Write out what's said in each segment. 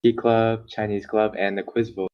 Tea Club, Chinese Club, and the Quiz Bowl.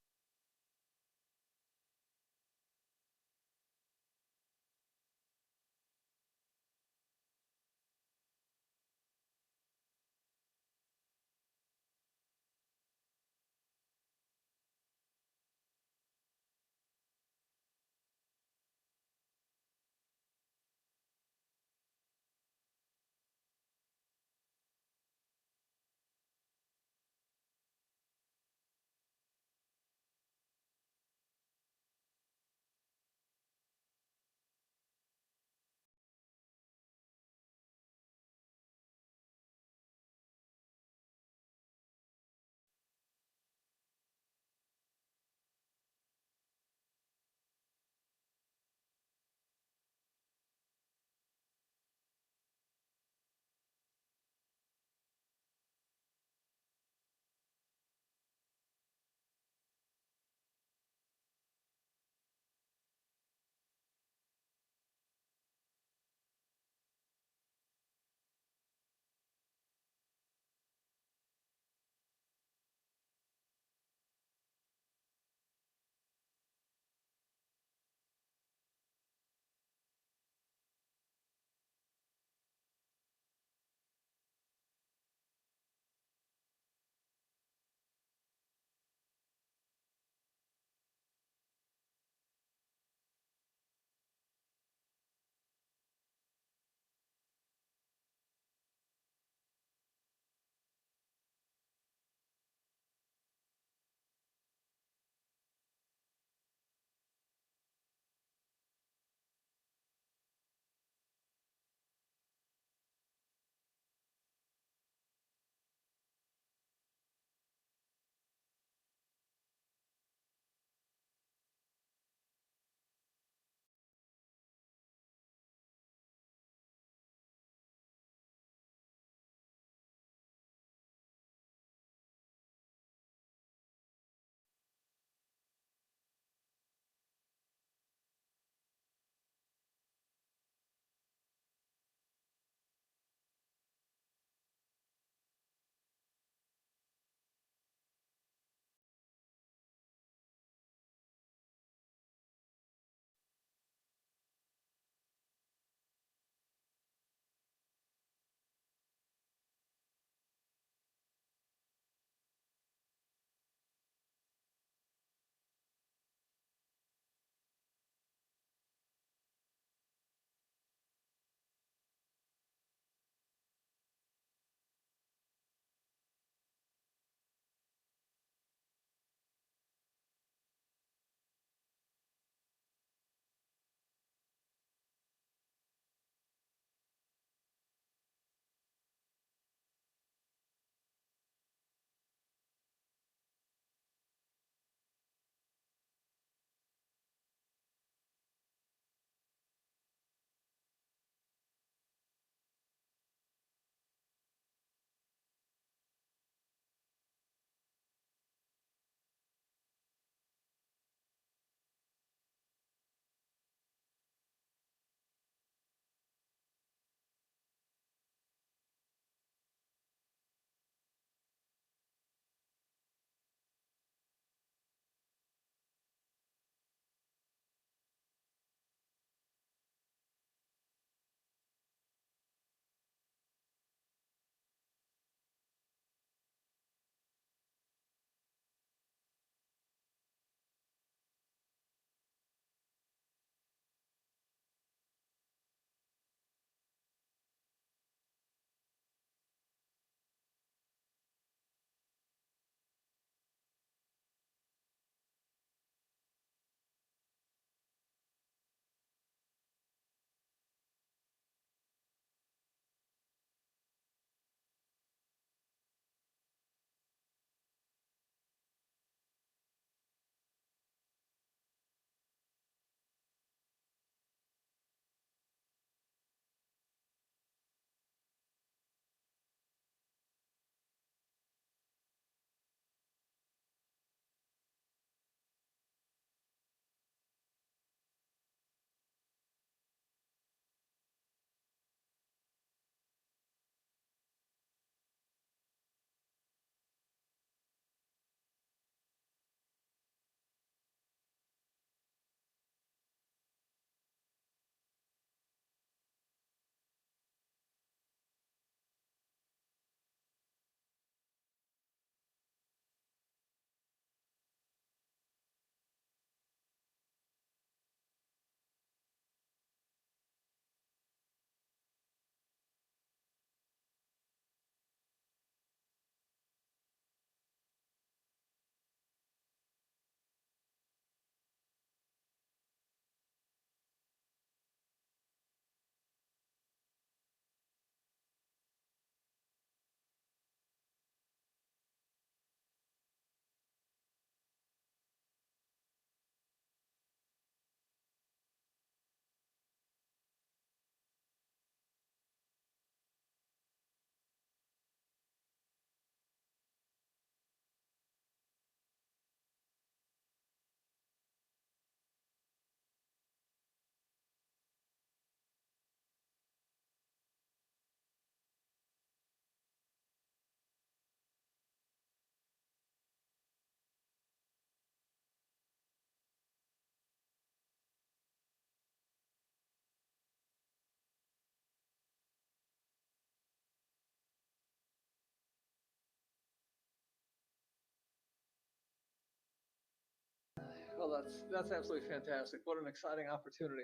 Well, that's absolutely fantastic. What an exciting opportunity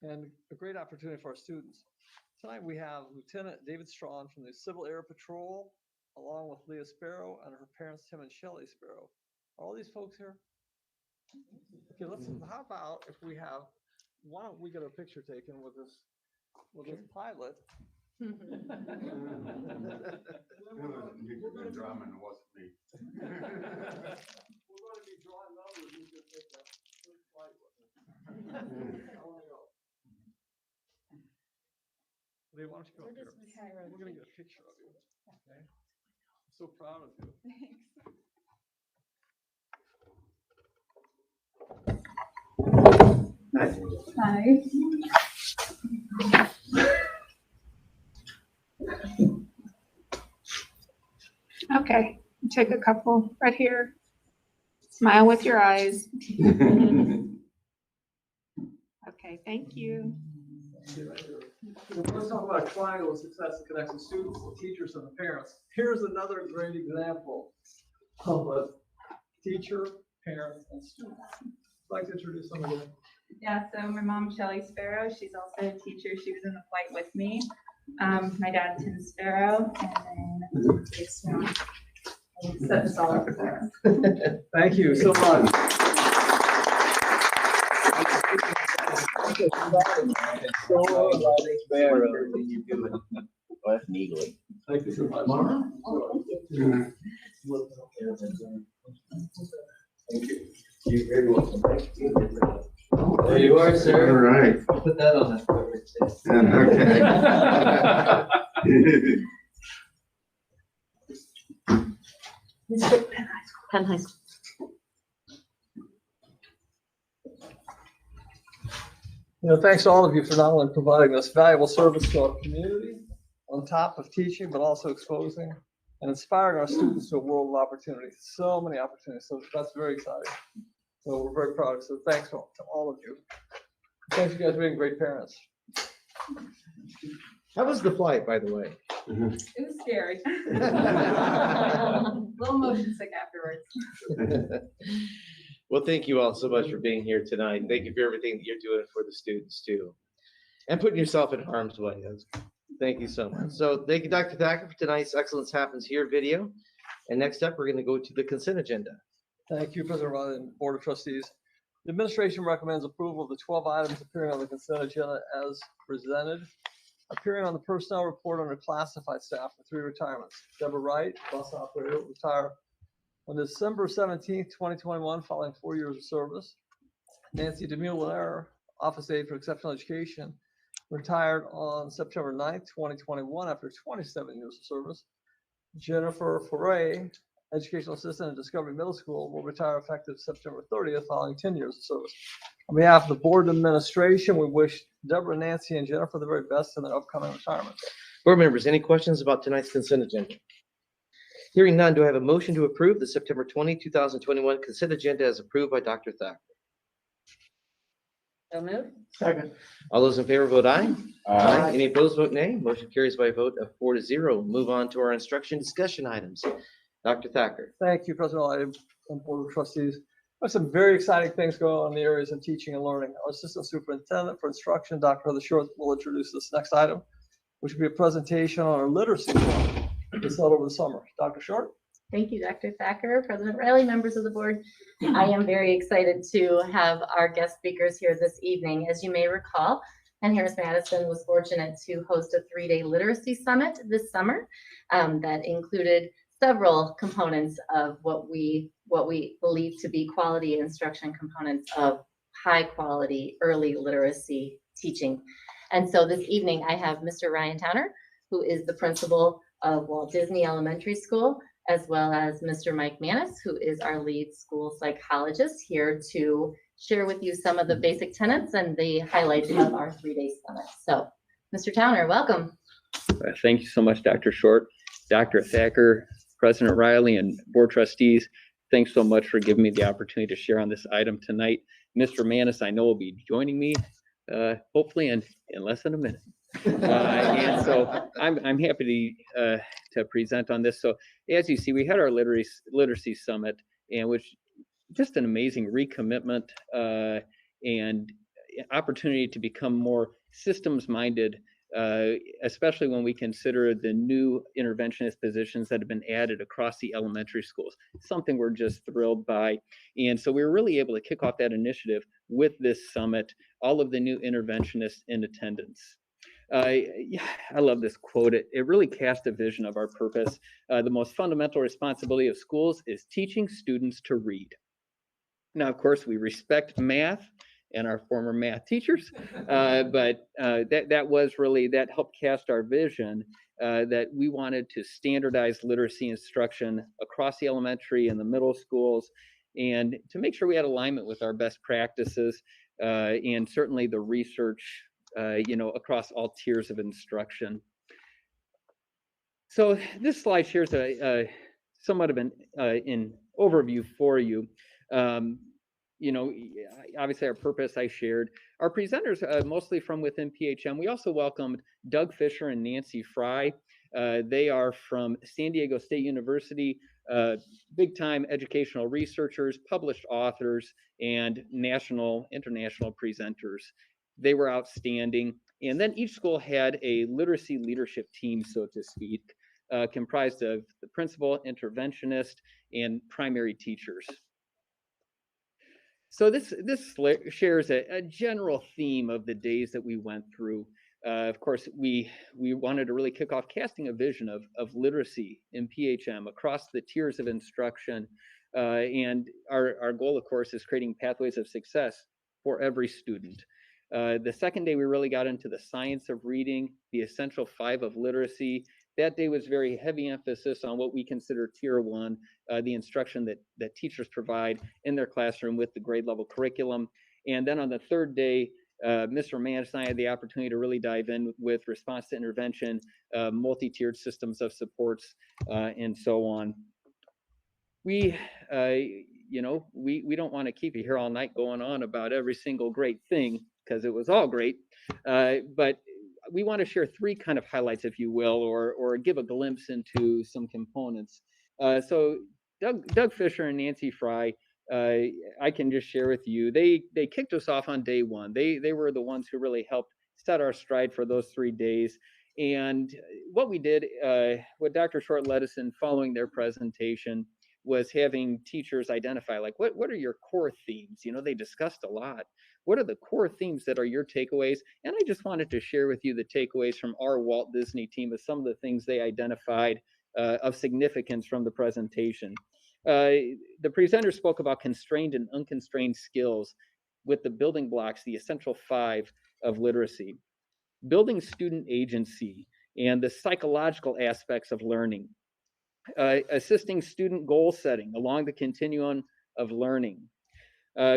and a great opportunity for our students. Tonight we have Lieutenant David Strawn from the Civil Air Patrol, along with Leah Sparrow and her parents, Tim and Shelley Sparrow. Are all these folks here? Okay, how about if we have, why don't we get a picture taken with this pilot? It was Nick Drummond, it wasn't me. We're going to be drawing numbers. You can take that first flight with us. I want to go. Leah, why don't you go up here? We're going to get a picture of you. Okay. I'm so proud of you. Hi. Okay, take a couple right here. Smile with your eyes. Okay, thank you. Let's talk about a triangle of success that connects the students, the teachers, and the parents. Here's another great example of a teacher, parent, and student. I'd like to introduce some of them. Yeah, so my mom, Shelley Sparrow, she's also a teacher. She was in the flight with me. My dad, Tim Sparrow, and then Jason. Set this all up for us. Thank you so much. Thank you so much. You're very welcome. Thank you. There you are, sir. All right. I'll put that on the Penn-Harris. Thanks to all of you for not only providing this valuable service to our community, on top of teaching, but also exposing and inspiring our students to a world of opportunities. So many opportunities. So that's very exciting. So we're very proud. So thanks to all of you. Thanks you guys for being great parents. How was the flight, by the way? It was scary. A little motion sick afterwards. Well, thank you all so much for being here tonight. Thank you for everything that you're doing for the students too. And putting yourself in harm's way. Thank you so much. So thank you, Dr. Thacker, for tonight's Excellence Happens Here video. And next up, we're going to go to the consent agenda. Thank you, President Riley and Board of Trustees. The administration recommends approval of the 12 items appearing on the consent agenda as presented. Appearing on the personnel report under classified staff for 3 retirements. Deborah Wright, bus operator, retire on December 17th, 2021, following 4 years of service. Nancy DeMuller, office aide for exceptional education, retired on September 9th, 2021, after 27 years of service. Jennifer Foray, educational assistant at Discovery Middle School, will retire effective September 30th, following 10 years of service. On behalf of the board administration, we wish Deborah, Nancy, and Jennifer the very best in their upcoming retirement. Board members, any questions about tonight's consent agenda? Hearing none, do I have a motion to approve the September 20, 2021 consent agenda as approved by Dr. Thacker? So moved. Second. All those in favor vote aye. Aye. Any opposed vote nay. Motion carries by a vote of 4-0. Move on to our instruction discussion items. Dr. Thacker. Thank you, President Riley and Board of Trustees. There's some very exciting things going on in the areas of teaching and learning. Our Assistant Superintendent for Instruction, Dr. Heather Short, will introduce this next item, which will be a presentation on our literacy plan that's held over the summer. Dr. Short? Thank you, Dr. Thacker, President Riley, members of the board. I am very excited to have our guest speakers here this evening. As you may recall, Penn-Harris-Madison was fortunate to host a 3-day literacy summit this summer that included several components of what we believe to be quality instruction components of high quality early literacy teaching. And so this evening I have Mr. Ryan Towner, who is the principal of Walt Disney Elementary School, as well as Mr. Mike Manis, who is our lead school psychologist, here to share with you some of the basic tenets and the highlights of our 3-day summit. So, Mr. Towner, welcome. Thank you so much, Dr. Short. Dr. Thacker, President Riley, and board trustees, thanks so much for giving me the opportunity to share on this item tonight. Mr. Manis, I know, will be joining me hopefully in less than a minute. And so I'm happy to present on this. So as you see, we had our literacy summit, and which just an amazing recommitment and opportunity to become more systems-minded, especially when we consider the new interventionist positions that have been added across the elementary schools. Something we're just thrilled by. And so we were really able to kick off that initiative with this summit, all of the new interventionists in attendance. I love this quote. It really cast a vision of our purpose. The most fundamental responsibility of schools is teaching students to read. Now, of course, we respect math and our former math teachers, but that helped cast our vision that we wanted to standardize literacy instruction across the elementary and the middle schools, and to make sure we had alignment with our best practices and certainly the research, across all tiers of instruction. So this slide shares a somewhat of an overview for you. Obviously our purpose I shared. Our presenters, mostly from within PHM. We also welcomed Doug Fisher and Nancy Fry. They are from San Diego State University, big-time educational researchers, published authors, and international presenters. They were outstanding. And then each school had a literacy leadership team, so to speak, comprised of the principal, interventionist, and primary teachers. So this shares a general theme of the days that we went through. Of course, we wanted to really kick off casting a vision of literacy in PHM across the tiers of instruction. And our goal, of course, is creating pathways of success for every student. The second day, we really got into the science of reading, the essential 5 of literacy. That day was very heavy emphasis on what we consider tier 1, the instruction that teachers provide in their classroom with the grade level curriculum. And then on the third day, Mr. Manis and I had the opportunity to really dive in with response to intervention, multi-tiered systems of supports, and so on. We don't want to keep you here all night going on about every single great thing, because it was all great, but we want to share 3 kind of highlights, if you will, or give a glimpse into some components. So Doug Fisher and Nancy Fry, I can just share with you, they kicked us off on day 1. They were the ones who really helped set our stride for those 3 days. And what we did, what Dr. Short led us in following their presentation, was having teachers identify, like, what are your core themes? They discussed a lot. What are the core themes that are your takeaways? And I just wanted to share with you the takeaways from our Walt Disney team of some of the things they identified of significance from the presentation. The presenter spoke about constrained and unconstrained skills with the building blocks, the essential 5 of literacy. Building student agency and the psychological aspects of learning. Assisting student goal setting along the continuum of learning,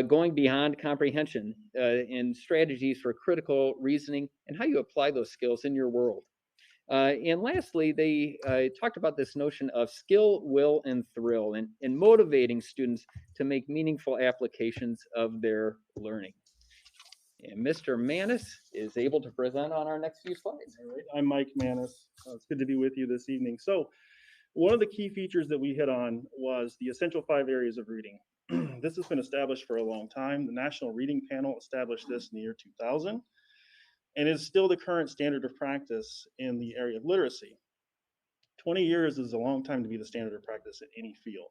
going beyond comprehension and strategies for critical reasoning and how you apply those skills in your world. And lastly, they talked about this notion of skill, will, and thrill, and motivating students to make meaningful applications of their learning. And Mr. Manis is able to present on our next few slides. All right, I'm Mike Manis. It's good to be with you this evening. So one of the key features that we hit on was the essential 5 areas of reading. This has been established for a long time. The National Reading Panel established this in the year 2000, and is still the current standard of practice in the area of literacy. 20 years is a long time to be the standard of practice in any field.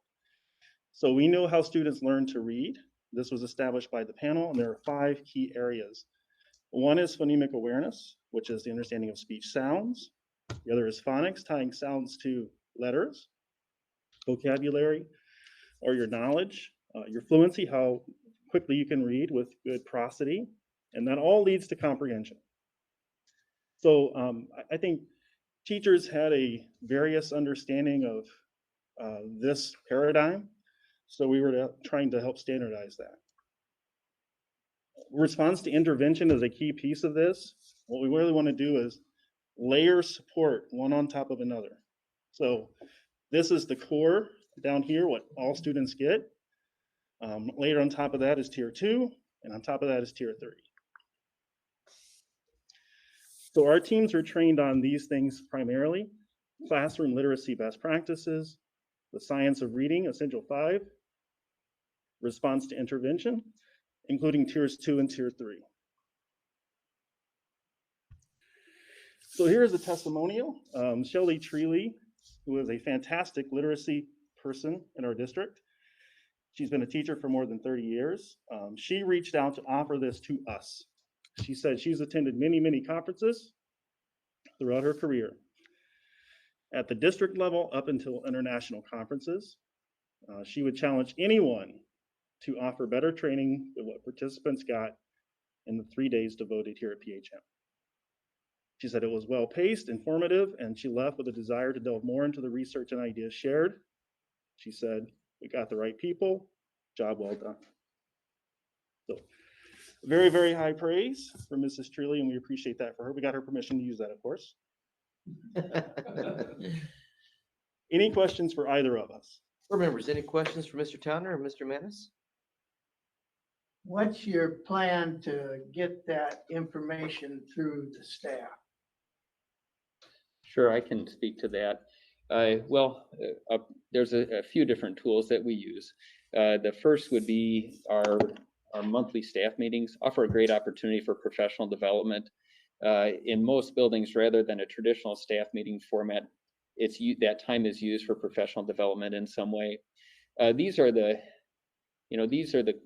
So we know how students learn to read. This was established by the panel, and there are 5 key areas. One is phonemic awareness, which is the understanding of speech sounds. The other is phonics, tying sounds to letters. Vocabulary, or your knowledge, your fluency, how quickly you can read with good prosody, and that all leads to comprehension. So I think teachers had a various understanding of this paradigm, so we were trying to help standardize that. Response to intervention is a key piece of this. What we really want to do is layer support one on top of another. So this is the core down here, what all students get. Later on top of that is tier 2, and on top of that is tier 3. So our teams are trained on these things primarily: classroom literacy best practices, the science of reading, essential 5, response to intervention, including tiers 2 and tier 3. So here is a testimonial. Shelley Treeley, who is a fantastic literacy person in our district. She's been a teacher for more than 30 years. She reached out to offer this to us. She said she's attended many, many conferences throughout her career, at the district level up until international conferences. She would challenge anyone to offer better training than what participants got in the 3 days devoted here at PHM. She said it was well-paced, informative, and she left with a desire to delve more into the research and ideas shared. She said, we got the right people, job well done. So very, very high praise for Mrs. Treeley, and we appreciate that for her. We got her permission to use that, of course. Any questions for either of us? Board members, any questions for Mr. Towner or Mr. Manis? What's your plan to get that information through the staff? Sure, I can speak to that. There's a few different tools that we use. The first would be our monthly staff meetings. Offer a great opportunity for professional development. In most buildings, rather than a traditional staff meeting format, that time is used for professional development in some way. These are the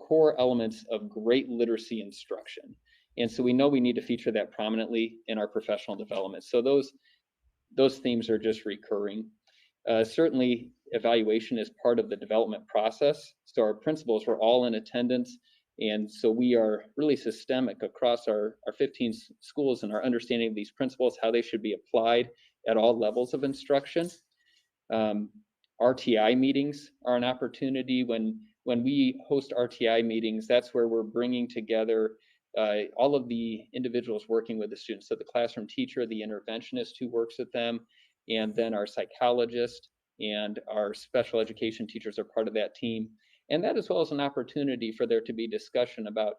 core elements of great literacy instruction. And so we know we need to feature that prominently in our professional development. So those themes are just recurring. Certainly, evaluation is part of the development process. So our principals were all in attendance. And so we are really systemic across our 15 schools in our understanding of these principles, how they should be applied at all levels of instruction. RTI meetings are an opportunity. When we host RTI meetings, that's where we're bringing together all of the individuals working with the students. So the classroom teacher, the interventionist who works with them, and then our psychologist and our special education teachers are part of that team. And that as well as an opportunity for there to be discussion about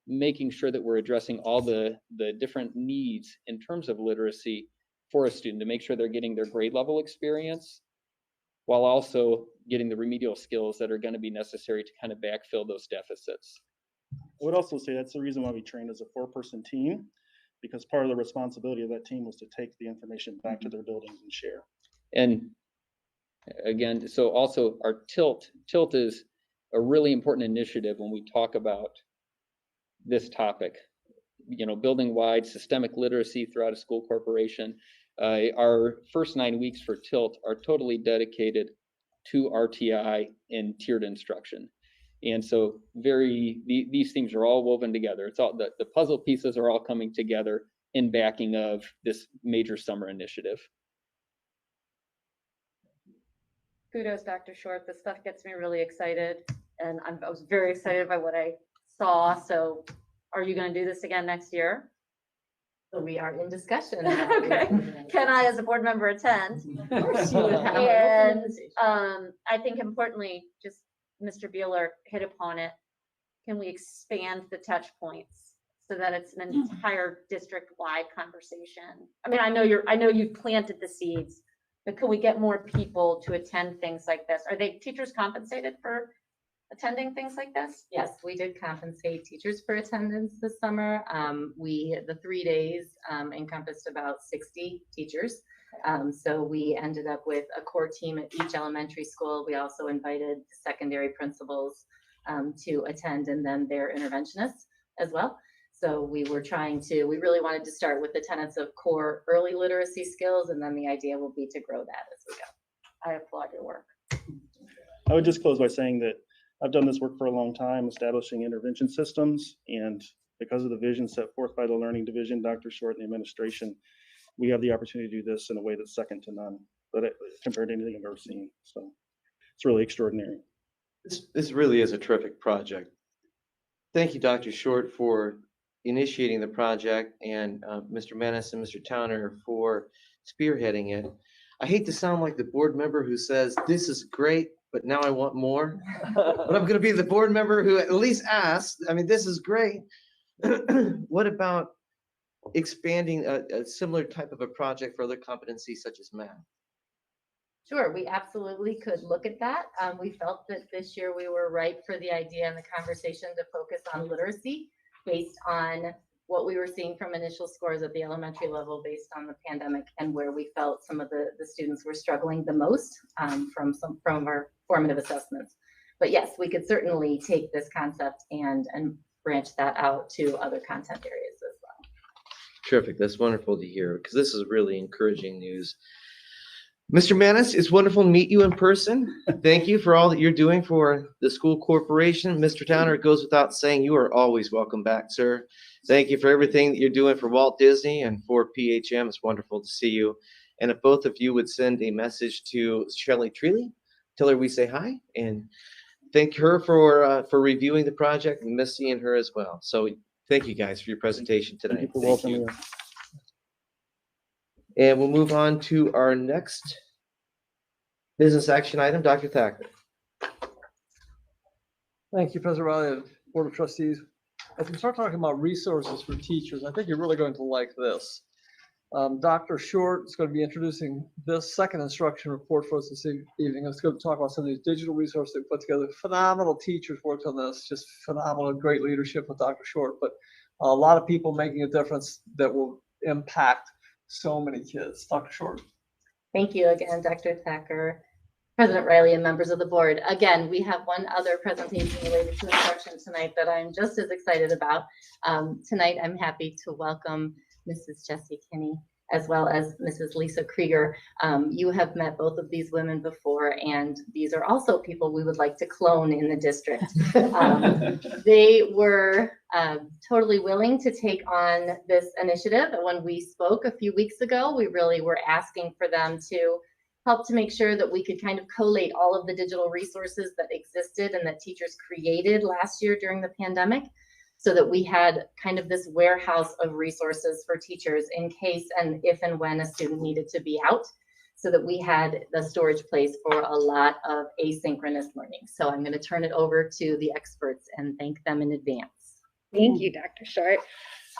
making sure that we're addressing all the different needs in terms of literacy for a student to make sure they're getting their grade level experience while also getting the remedial skills that are going to be necessary to kind of backfill those deficits. I would also say that's the reason why we trained as a 4-person team, because part of the responsibility of that team was to take the information back to their buildings and share. And again, so also our tilt is a really important initiative when we talk about this topic, building-wide systemic literacy throughout a school corporation. Our first 9 weeks for tilt are totally dedicated to RTI and tiered instruction. And so these themes are all woven together. It's all the puzzle pieces are all coming together in backing of this major summer initiative. Kudos, Dr. Short. This stuff gets me really excited, and I was very excited by what I saw. So are you going to do this again next year? So we are in discussion. Okay. Can I, as a board member, attend? Of course you would have. And I think importantly, just Mr. Beeler hit upon it. Can we expand the touch points so that it's an entire district-wide conversation? I mean, I know you've planted the seeds, but can we get more people to attend things like this? Are teachers compensated for attending things like this? Yes, we did compensate teachers for attendance this summer. The 3 days encompassed about 60 teachers. So we ended up with a core team at each elementary school. We also invited secondary principals to attend, and then their interventionists as well. So we really wanted to start with the tenets of core early literacy skills, and then the idea will be to grow that as we go. I applaud your work. I would just close by saying that I've done this work for a long time, establishing intervention systems, and because of the vision set forth by the Learning Division, Dr. Short and the administration, we have the opportunity to do this in a way that's second to none, compared to anything I've ever seen. So it's really extraordinary. This really is a terrific project. Thank you, Dr. Short, for initiating the project, and Mr. Manis and Mr. Towner for spearheading it. I hate to sound like the board member who says, this is great, but now I want more. But I'm going to be the board member who at least asks, this is great. What about expanding a similar type of a project for other competencies such as math? Sure, we absolutely could look at that. We felt that this year we were ripe for the idea and the conversation to focus on literacy based on what we were seeing from initial scores at the elementary level based on the pandemic and where we felt some of the students were struggling the most from our formative assessments. But yes, we could certainly take this concept and branch that out to other content areas as well. Terrific. That's wonderful to hear because this is really encouraging news. Mr. Manis, it's wonderful to meet you in person. Thank you for all that you're doing for the school corporation. Mr. Towner, it goes without saying, you are always welcome back, sir. Thank you for everything that you're doing for Walt Disney and for PHM. It's wonderful to see you. And if both of you would send a message to Shelley Treeley, tell her we say hi and thank her for reviewing the project and miss seeing her as well. So thank you guys for your presentation tonight. Thank you for welcoming us. And we'll move on to our next business action item, Dr. Thacker. Thank you, President Riley and Board of Trustees. As we start talking about resources for teachers, I think you're really going to like this. Dr. Short is going to be introducing this second instruction report for us this evening. It's going to talk about some of these digital resources they put together. Phenomenal teachers worked on this, just phenomenal, great leadership with Dr. Short, but a lot of people making a difference that will impact so many kids. Dr. Short. Thank you again, Dr. Thacker, President Riley, and members of the board. Again, we have one other presentation related to instruction tonight that I'm just as excited about. Tonight, I'm happy to welcome Mrs. Jessie Kinney, as well as Mrs. Lisa Krieger. You have met both of these women before, and these are also people we would like to clone in the district. They were totally willing to take on this initiative. When we spoke a few weeks ago, we really were asking for them to help to make sure that we could kind of collate all of the digital resources that existed and that teachers created last year during the pandemic, so that we had kind of this warehouse of resources for teachers in case and if and when a student needed to be out, so that we had the storage place for a lot of asynchronous learning. So I'm going to turn it over to the experts and thank them in advance. Thank you, Dr. Short.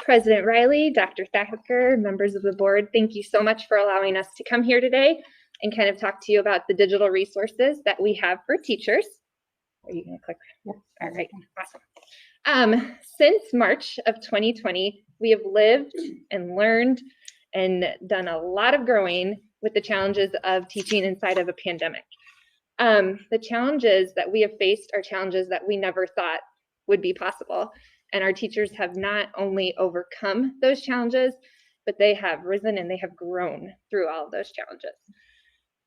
President Riley, Dr. Thacker, members of the board, thank you so much for allowing us to come here today and kind of talk to you about the digital resources that we have for teachers. Are you going to click? Yes. All right, awesome. Since March of 2020, we have lived and learned and done a lot of growing with the challenges of teaching inside of a pandemic. The challenges that we have faced are challenges that we never thought would be possible. And our teachers have not only overcome those challenges, but they have risen and they have grown through all of those challenges.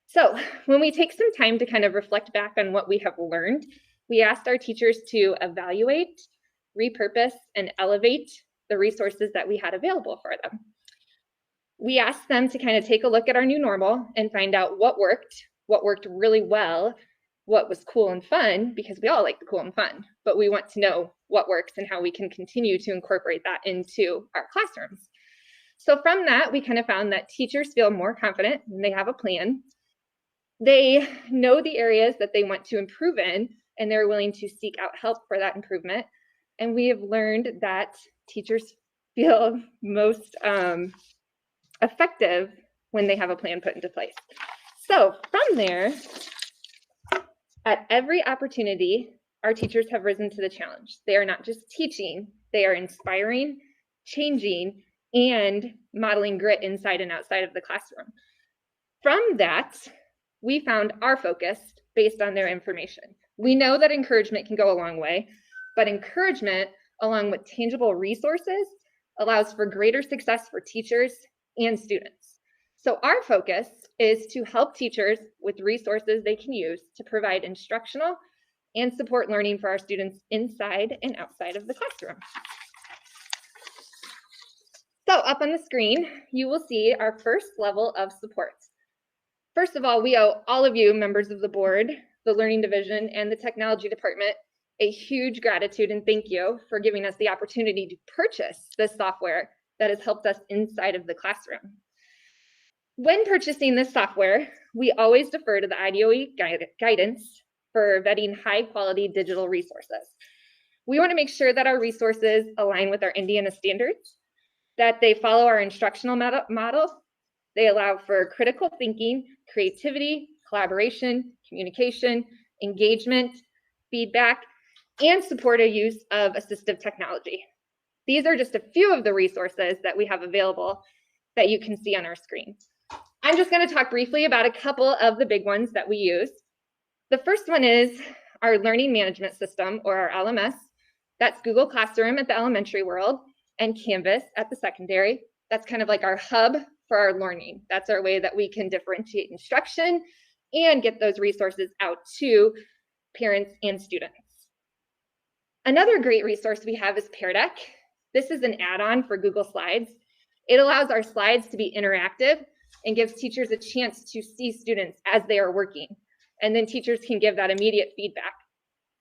So when we take some time to kind of reflect back on what we have learned, we asked our teachers to evaluate, repurpose, and elevate the resources that we had available for them. We asked them to kind of take a look at our new normal and find out what worked really well, what was cool and fun, because we all like the cool and fun, but we want to know what works and how we can continue to incorporate that into our classrooms. So from that, we kind of found that teachers feel more confident and they have a plan. They know the areas that they want to improve in, and they're willing to seek out help for that improvement. And we have learned that teachers feel most effective when they have a plan put into place. So from there, at every opportunity, our teachers have risen to the challenge. They are not just teaching, they are inspiring, changing, and modeling grit inside and outside of the classroom. From that, we found our focus based on their information. We know that encouragement can go a long way, but encouragement along with tangible resources allows for greater success for teachers and students. So our focus is to help teachers with resources they can use to provide instructional and support learning for our students inside and outside of the classroom. So up on the screen, you will see our first level of support. First of all, we owe all of you, members of the board, the Learning Division, and the Technology Department, a huge gratitude and thank you for giving us the opportunity to purchase this software that has helped us inside of the classroom. When purchasing this software, we always defer to the IDOE guidance for vetting high quality digital resources. We want to make sure that our resources align with our Indiana standards, that they follow our instructional model, they allow for critical thinking, creativity, collaboration, communication, engagement, feedback, and supportive use of assistive technology. These are just a few of the resources that we have available that you can see on our screen. I'm just going to talk briefly about a couple of the big ones that we use. The first one is our learning management system, or our LMS. That's Google Classroom at the elementary world and Canvas at the secondary. That's kind of like our hub for our learning. That's our way that we can differentiate instruction and get those resources out to parents and students. Another great resource we have is Pear Deck. This is an add-on for Google Slides. It allows our slides to be interactive and gives teachers a chance to see students as they are working. And then teachers can give that immediate feedback.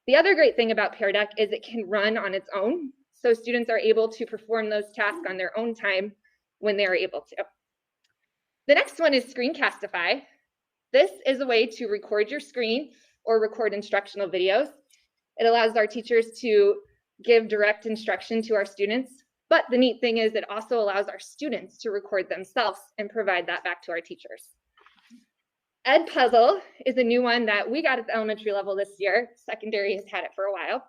The other great thing about Pear Deck is it can run on its own. So students are able to perform those tasks on their own time when they're able to. The next one is Screencastify. This is a way to record your screen or record instructional videos. It allows our teachers to give direct instruction to our students. But the neat thing is it also allows our students to record themselves and provide that back to our teachers. Edpuzzle is a new one that we got at the elementary level this year. Secondary has had it for a while.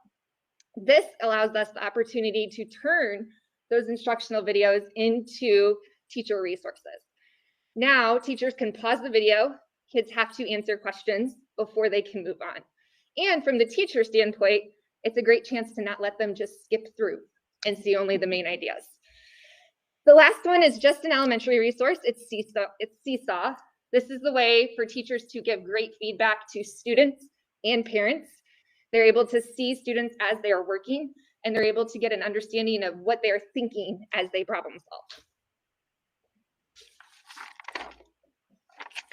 This allows us the opportunity to turn those instructional videos into teacher resources. Now teachers can pause the video, kids have to answer questions before they can move on. And from the teacher standpoint, it's a great chance to not let them just skip through and see only the main ideas. The last one is just an elementary resource. It's Seesaw. This is the way for teachers to give great feedback to students and parents. They're able to see students as they are working, and they're able to get an understanding of what they're thinking as they problem solve.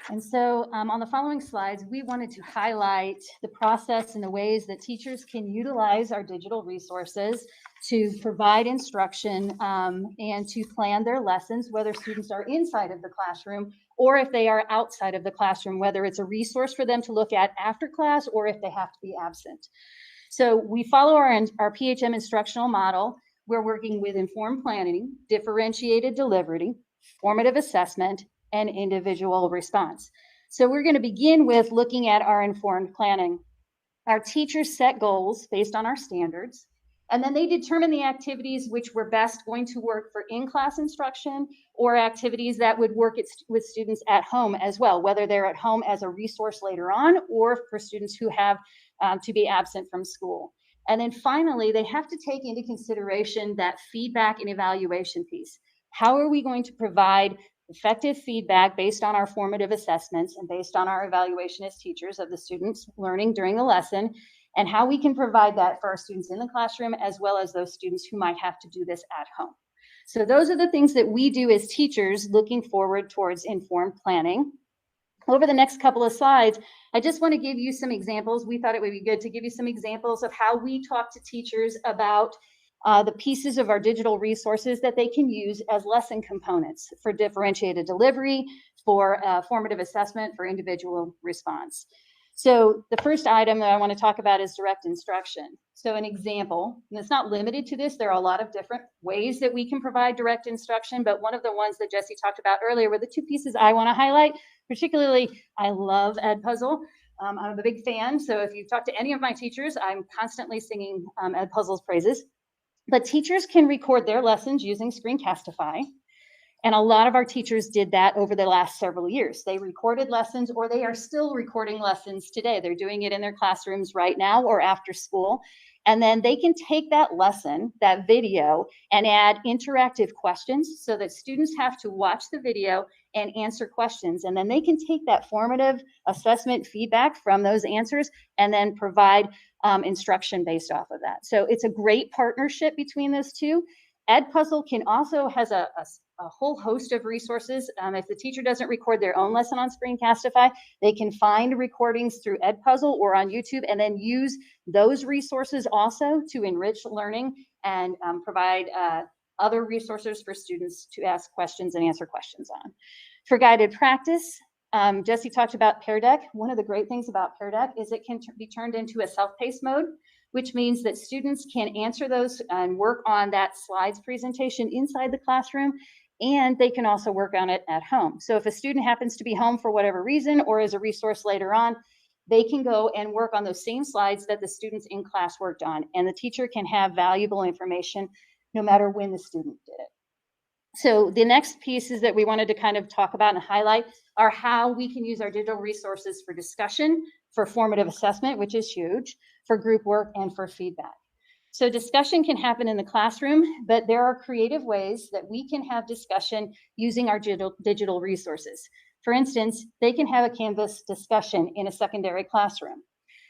And so on the following slides, we wanted to highlight the process and the ways that teachers can utilize our digital resources to provide instruction and to plan their lessons, whether students are inside of the classroom or if they are outside of the classroom, whether it's a resource for them to look at after class or if they have to be absent. So we follow our PHM instructional model. We're working with informed planning, differentiated delivery, formative assessment, and individual response. So we're going to begin with looking at our informed planning. Our teachers set goals based on our standards, and then they determine the activities which were best going to work for in-class instruction or activities that would work with students at home as well, whether they're at home as a resource later on or for students who have to be absent from school. And then finally, they have to take into consideration that feedback and evaluation piece. How are we going to provide effective feedback based on our formative assessments and based on our evaluation as teachers of the students learning during the lesson, and how we can provide that for our students in the classroom as well as those students who might have to do this at home. So those are the things that we do as teachers looking forward towards informed planning. Over the next couple of slides, I just want to give you some examples. We thought it would be good to give you some examples of how we talk to teachers about the pieces of our digital resources that they can use as lesson components for differentiated delivery, for formative assessment, for individual response. So the first item that I want to talk about is direct instruction. So an example, and it's not limited to this, there are a lot of different ways that we can provide direct instruction, but one of the ones that Jesse talked about earlier were the two pieces I want to highlight. Particularly, I love Edpuzzle. I'm a big fan, so if you talk to any of my teachers, I'm constantly singing Edpuzzle's praises. But teachers can record their lessons using Screencastify. And a lot of our teachers did that over the last several years. They recorded lessons, or they are still recording lessons today. They're doing it in their classrooms right now or after school. And then they can take that lesson, that video, and add interactive questions so that students have to watch the video and answer questions. And then they can take that formative assessment feedback from those answers and then provide instruction based off of that. So it's a great partnership between those two. Edpuzzle has a whole host of resources. If the teacher doesn't record their own lesson on Screencastify, they can find recordings through Edpuzzle or on YouTube and then use those resources also to enrich learning and provide other resources for students to ask questions and answer questions on. For guided practice, Jesse talked about Pear Deck. One of the great things about Pear Deck is it can be turned into a self-paced mode, which means that students can answer those and work on that slides presentation inside the classroom. and they can also work on it at home. So if a student happens to be home for whatever reason or as a resource later on, they can go and work on those same slides that the students in class worked on, and the teacher can have valuable information no matter when the student did it. So the next pieces that we wanted to kind of talk about and highlight are how we can use our digital resources for discussion, for formative assessment, which is huge, for group work, and for feedback. So discussion can happen in the classroom, but there are creative ways that we can have discussion using our digital resources. For instance, they can have a Canvas discussion in a secondary classroom.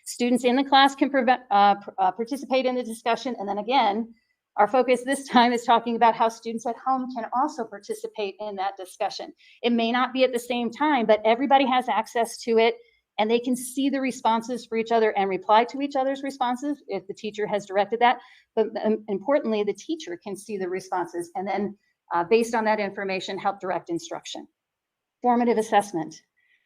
Students in the class can participate in the discussion, and then again, our focus this time is talking about how students at home can also participate in that discussion. It may not be at the same time, but everybody has access to it, and they can see the responses for each other and reply to each other's responses if the teacher has directed that. But importantly, the teacher can see the responses and then based on that information, help direct instruction. Formative assessment.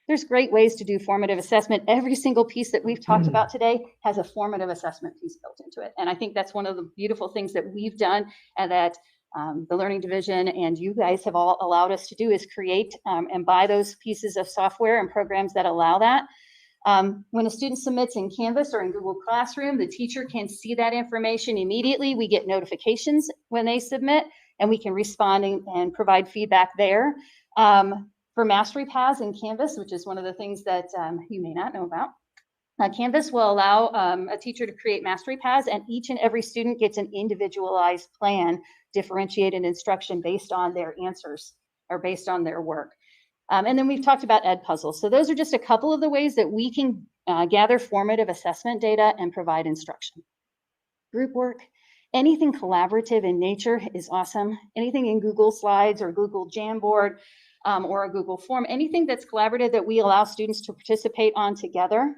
There's great ways to do formative assessment. Every single piece that we've talked about today has a formative assessment piece built into it. And I think that's one of the beautiful things that we've done and that the Learning Division and you guys have all allowed us to do is create and buy those pieces of software and programs that allow that. When a student submits in Canvas or in Google Classroom, the teacher can see that information immediately. We get notifications when they submit, and we can respond and provide feedback there. For mastery paths in Canvas, which is one of the things that you may not know about, Canvas will allow a teacher to create mastery paths, and each and every student gets an individualized plan, differentiated instruction based on their answers or based on their work. And then we've talked about Ed Puzzles. So those are just a couple of the ways that we can gather formative assessment data and provide instruction. Group work, anything collaborative in nature is awesome. Anything in Google Slides or Google Jamboard or a Google Form, anything that's collaborative that we allow students to participate on together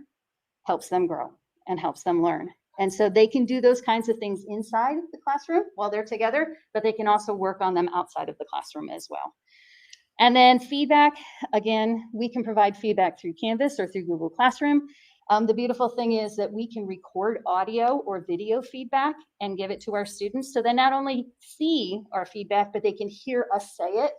helps them grow and helps them learn. And so they can do those kinds of things inside the classroom while they're together, but they can also work on them outside of the classroom as well. And then feedback, again, we can provide feedback through Canvas or through Google Classroom. The beautiful thing is that we can record audio or video feedback and give it to our students. So they not only see our feedback, but they can hear us say it.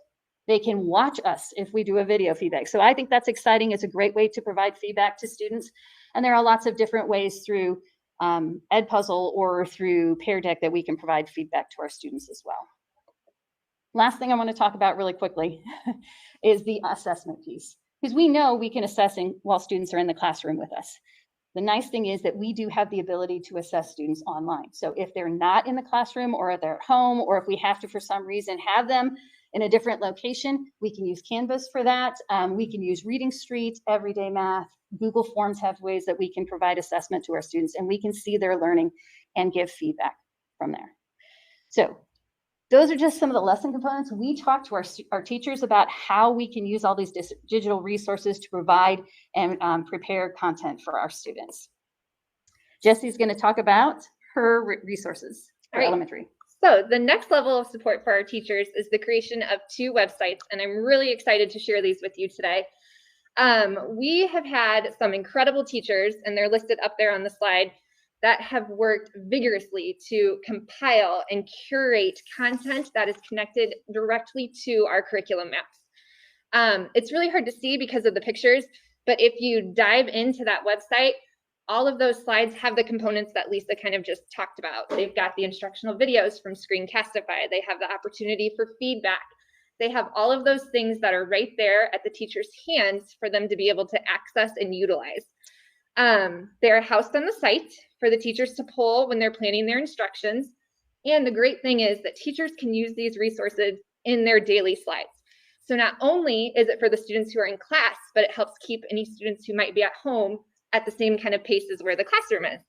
They can watch us if we do a video feedback. So I think that's exciting. It's a great way to provide feedback to students. And there are lots of different ways through Edpuzzle or through Pear Deck that we can provide feedback to our students as well. Last thing I want to talk about really quickly is the assessment piece, because we know we can assess while students are in the classroom with us. The nice thing is that we do have the ability to assess students online. So if they're not in the classroom or they're at home, or if we have to, for some reason, have them in a different location, we can use Canvas for that. We can use Reading Street, Everyday Math. Google Forms have ways that we can provide assessment to our students, and we can see their learning and give feedback from there. So those are just some of the lesson components. We talk to our teachers about how we can use all these digital resources to provide and prepare content for our students. Jesse's going to talk about her resources for elementary. So the next level of support for our teachers is the creation of 2 websites, and I'm really excited to share these with you today. We have had some incredible teachers, and they're listed up there on the slide, that have worked vigorously to compile and curate content that is connected directly to our curriculum maps. It's really hard to see because of the pictures, but if you dive into that website, all of those slides have the components that Lisa kind of just talked about. They've got the instructional videos from Screencastify. They have the opportunity for feedback. They have all of those things that are right there at the teacher's hands for them to be able to access and utilize. They're housed on the site for the teachers to pull when they're planning their instructions. And the great thing is that teachers can use these resources in their daily slides. So not only is it for the students who are in class, but it helps keep any students who might be at home at the same kind of pace as where the classroom is.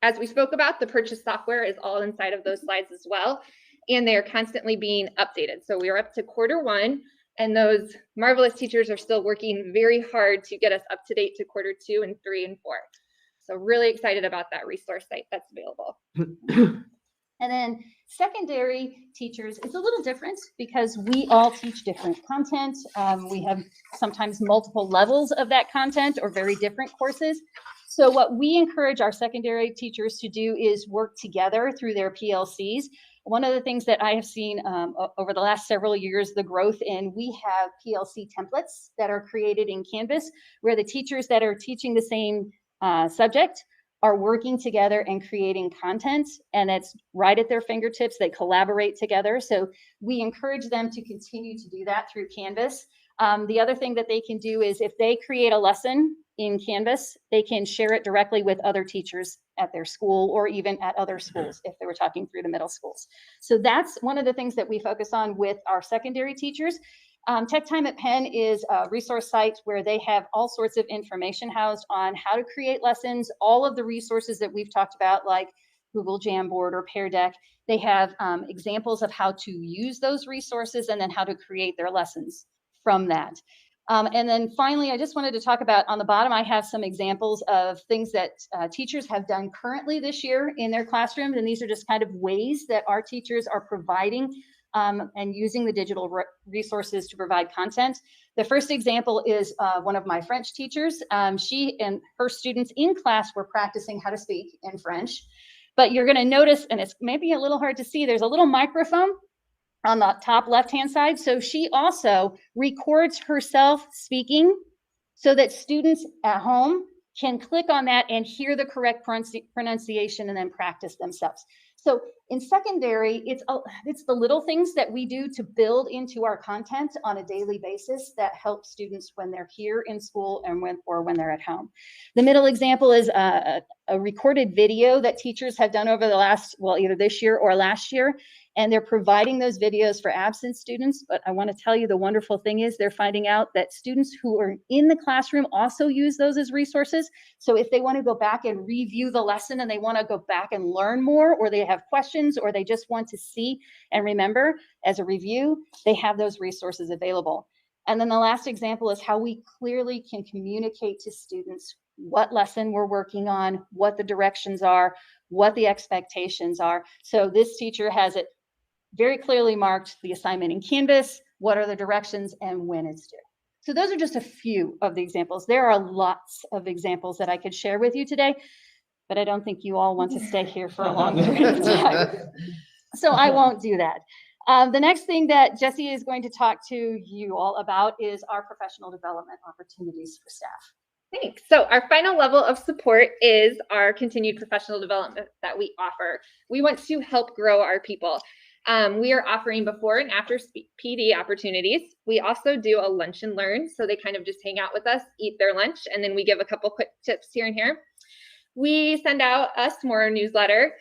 As we spoke about, the purchase software is all inside of those slides as well, and they are constantly being updated. So we are up to Q1, and those marvelous teachers are still working very hard to get us up to date to Q2 and 3 and 4. So really excited about that resource site that's available. And then secondary teachers, it's a little different because we all teach different content. We have sometimes multiple levels of that content or very different courses. So what we encourage our secondary teachers to do is work together through their PLCs. one of the things that I have seen over the last several years, the growth in, we have PLC templates that are created in Canvas where the teachers that are teaching the same subject are working together and creating content, and it's right at their fingertips. They collaborate together. So we encourage them to continue to do that through Canvas. The other thing that they can do is if they create a lesson in Canvas, they can share it directly with other teachers at their school or even at other schools if they were talking through the middle schools. So that's one of the things that we focus on with our secondary teachers. Tech Time at Penn is a resource site where they have all sorts of information housed on how to create lessons, all of the resources that we've talked about, like Google Jamboard or Pear Deck. They have examples of how to use those resources and then how to create their lessons from that. And then finally, I just wanted to talk about, on the bottom, I have some examples of things that teachers have done currently this year in their classrooms. And these are just kind of ways that our teachers are providing and using the digital resources to provide content. The first example is one of my French teachers. She and her students in class were practicing how to speak in French. But you're going to notice, and it's maybe a little hard to see, there's a little microphone on the top left-hand side. So she also records herself speaking so that students at home can click on that and hear the correct pronunciation and then practice themselves. So in secondary, it's the little things that we do to build into our content on a daily basis that help students when they're here in school and when they're at home. The middle example is a recorded video that teachers have done over the last, well, either this year or last year, and they're providing those videos for absent students. But I want to tell you, the wonderful thing is they're finding out that students who are in the classroom also use those as resources. So if they want to go back and review the lesson and they want to go back and learn more, or they have questions, or they just want to see and remember as a review, they have those resources available. And then the last example is how we clearly can communicate to students what lesson we're working on, what the directions are, what the expectations are. So this teacher has it very clearly marked, the assignment in Canvas, what are the directions, and when it's due. So those are just a few of the examples. There are lots of examples that I could share with you today, but I don't think you all want to stay here for a long period of time. So I won't do that. The next thing that Jessie is going to talk to you all about is our professional development opportunities for staff. Thanks. So our final level of support is our continued professional development that we offer. We want to help grow our people. We are offering before and after PD opportunities. We also do a lunch and learn. So they kind of just hang out with us, eat their lunch, and then we give a couple quick tips here and here. We send out a SMORE newsletter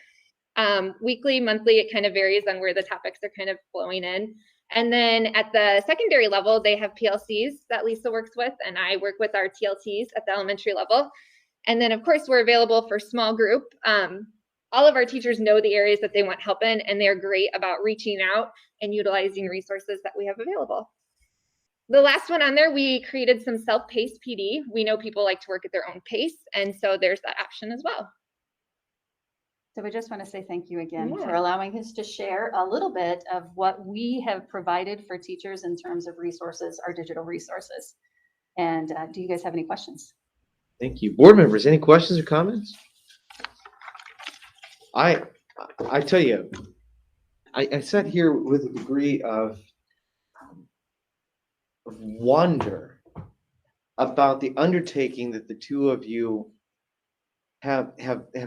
weekly, monthly. It kind of varies on where the topics are kind of flowing in. And then at the secondary level, they have PLCs that Lisa works with, and I work with our TLTs at the elementary level. And then, of course, we're available for small group. All of our teachers know the areas that they want help in, and they're great about reaching out and utilizing resources that we have available. The last one on there, we created some self-paced PD. We know people like to work at their own pace, and so there's that option as well. So we just want to say thank you again for allowing us to share a little bit of what we have provided for teachers in terms of resources, our digital resources. And do you guys have any questions? Thank you. Board members, any questions or comments? I tell you, I sat here with a degree of wonder about the undertaking that the two of you have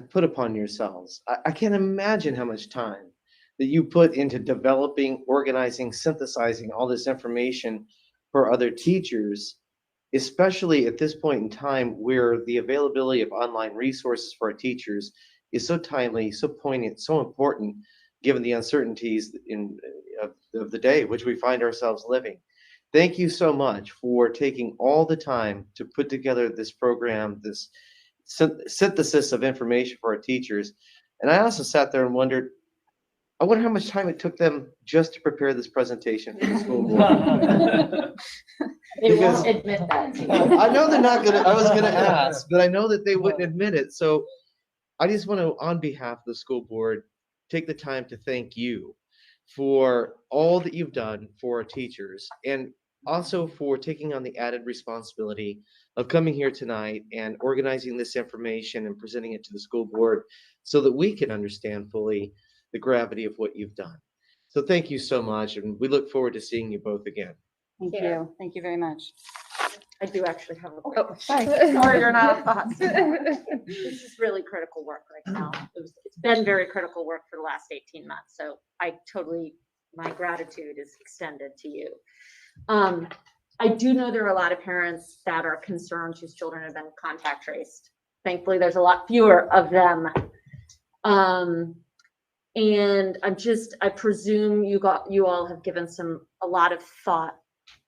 put upon yourselves. I can't imagine how much time that you put into developing, organizing, synthesizing all this information for other teachers, especially at this point in time where the availability of online resources for our teachers is so timely, so poignant, so important, given the uncertainties of the day which we find ourselves living. Thank you so much for taking all the time to put together this program, this synthesis of information for our teachers. And I also sat there and wondered, I wonder how much time it took them just to prepare this presentation for the school board. They won't admit that. I know they're not gonna, I was gonna ask, but I know that they wouldn't admit it. So I just want to, on behalf of the school board, take the time to thank you for all that you've done for our teachers, and also for taking on the added responsibility of coming here tonight and organizing this information and presenting it to the school board so that we can understand fully the gravity of what you've done. So thank you so much, and we look forward to seeing you both again. Thank Yeah. you. Thank you very much. I do actually have a. Oh, sorry. Sorry, you're not. This is really critical work right now. It's been very critical work for the last 18 months. So my gratitude is extended to you. I do know there are a lot of parents that are concerned whose children have been contact traced. Thankfully, there's a lot fewer of them. And I presume you all have given a lot of thought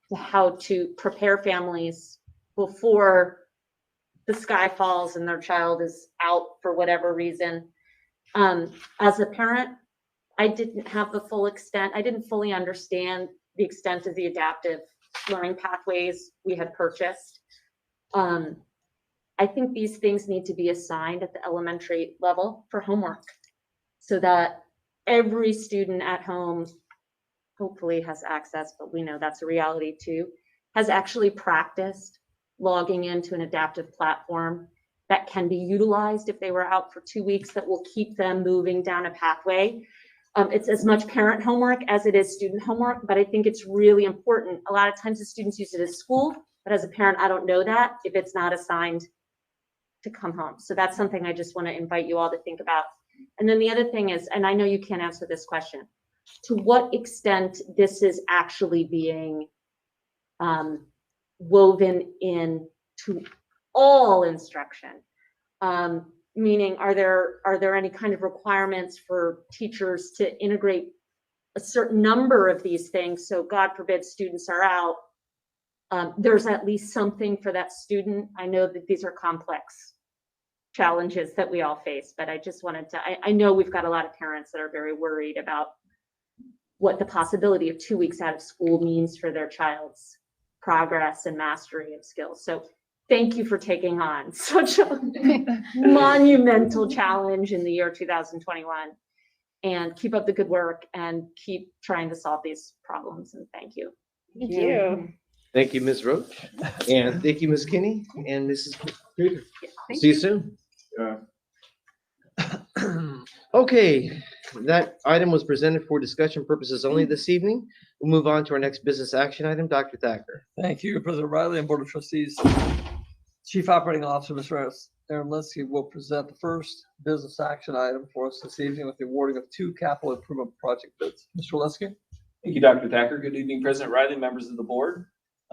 to how to prepare families before the sky falls and their child is out for whatever reason. As a parent, I didn't have the full extent. I didn't fully understand the extent of the adaptive learning pathways we had purchased. I think these things need to be assigned at the elementary level for homework so that every student at home hopefully has access, but we know that's a reality too, has actually practiced logging into an adaptive platform that can be utilized if they were out for 2 weeks, that will keep them moving down a pathway. It's as much parent homework as it is student homework, but I think it's really important. A lot of times the students use it at school, but as a parent, I don't know that if it's not assigned to come home. So that's something I just want to invite you all to think about. And then the other thing is, and I know you can't answer this question, to what extent this is actually being woven into all instruction. Meaning, are there any kind of requirements for teachers to integrate a certain number of these things? So God forbid students are out, there's at least something for that student. I know that these are complex challenges that we all face, but I just wanted to, I know we've got a lot of parents that are very worried about what the possibility of 2 weeks out of school means for their child's progress and mastery of skills. So thank you for taking on such a monumental challenge in the year 2021, and keep up the good work and keep trying to solve these problems. And thank you. Thank you. Thank you, Ms. Roach, and thank you, Ms. Kinney and Mrs. Krieger. Thank See you soon. Okay, that item was presented for discussion purposes only this evening. We'll move on to our next business action item. Dr. Thacker. Thank you, President Riley and Board of Trustees. Chief Operating Officer, Mr. Aaron Linsky, will present the first business action item for us this evening with the awarding of 2 capital improvement project bids. Mr. Linsky? Thank you, Dr. Thacker. Good evening, President Riley, members of the board.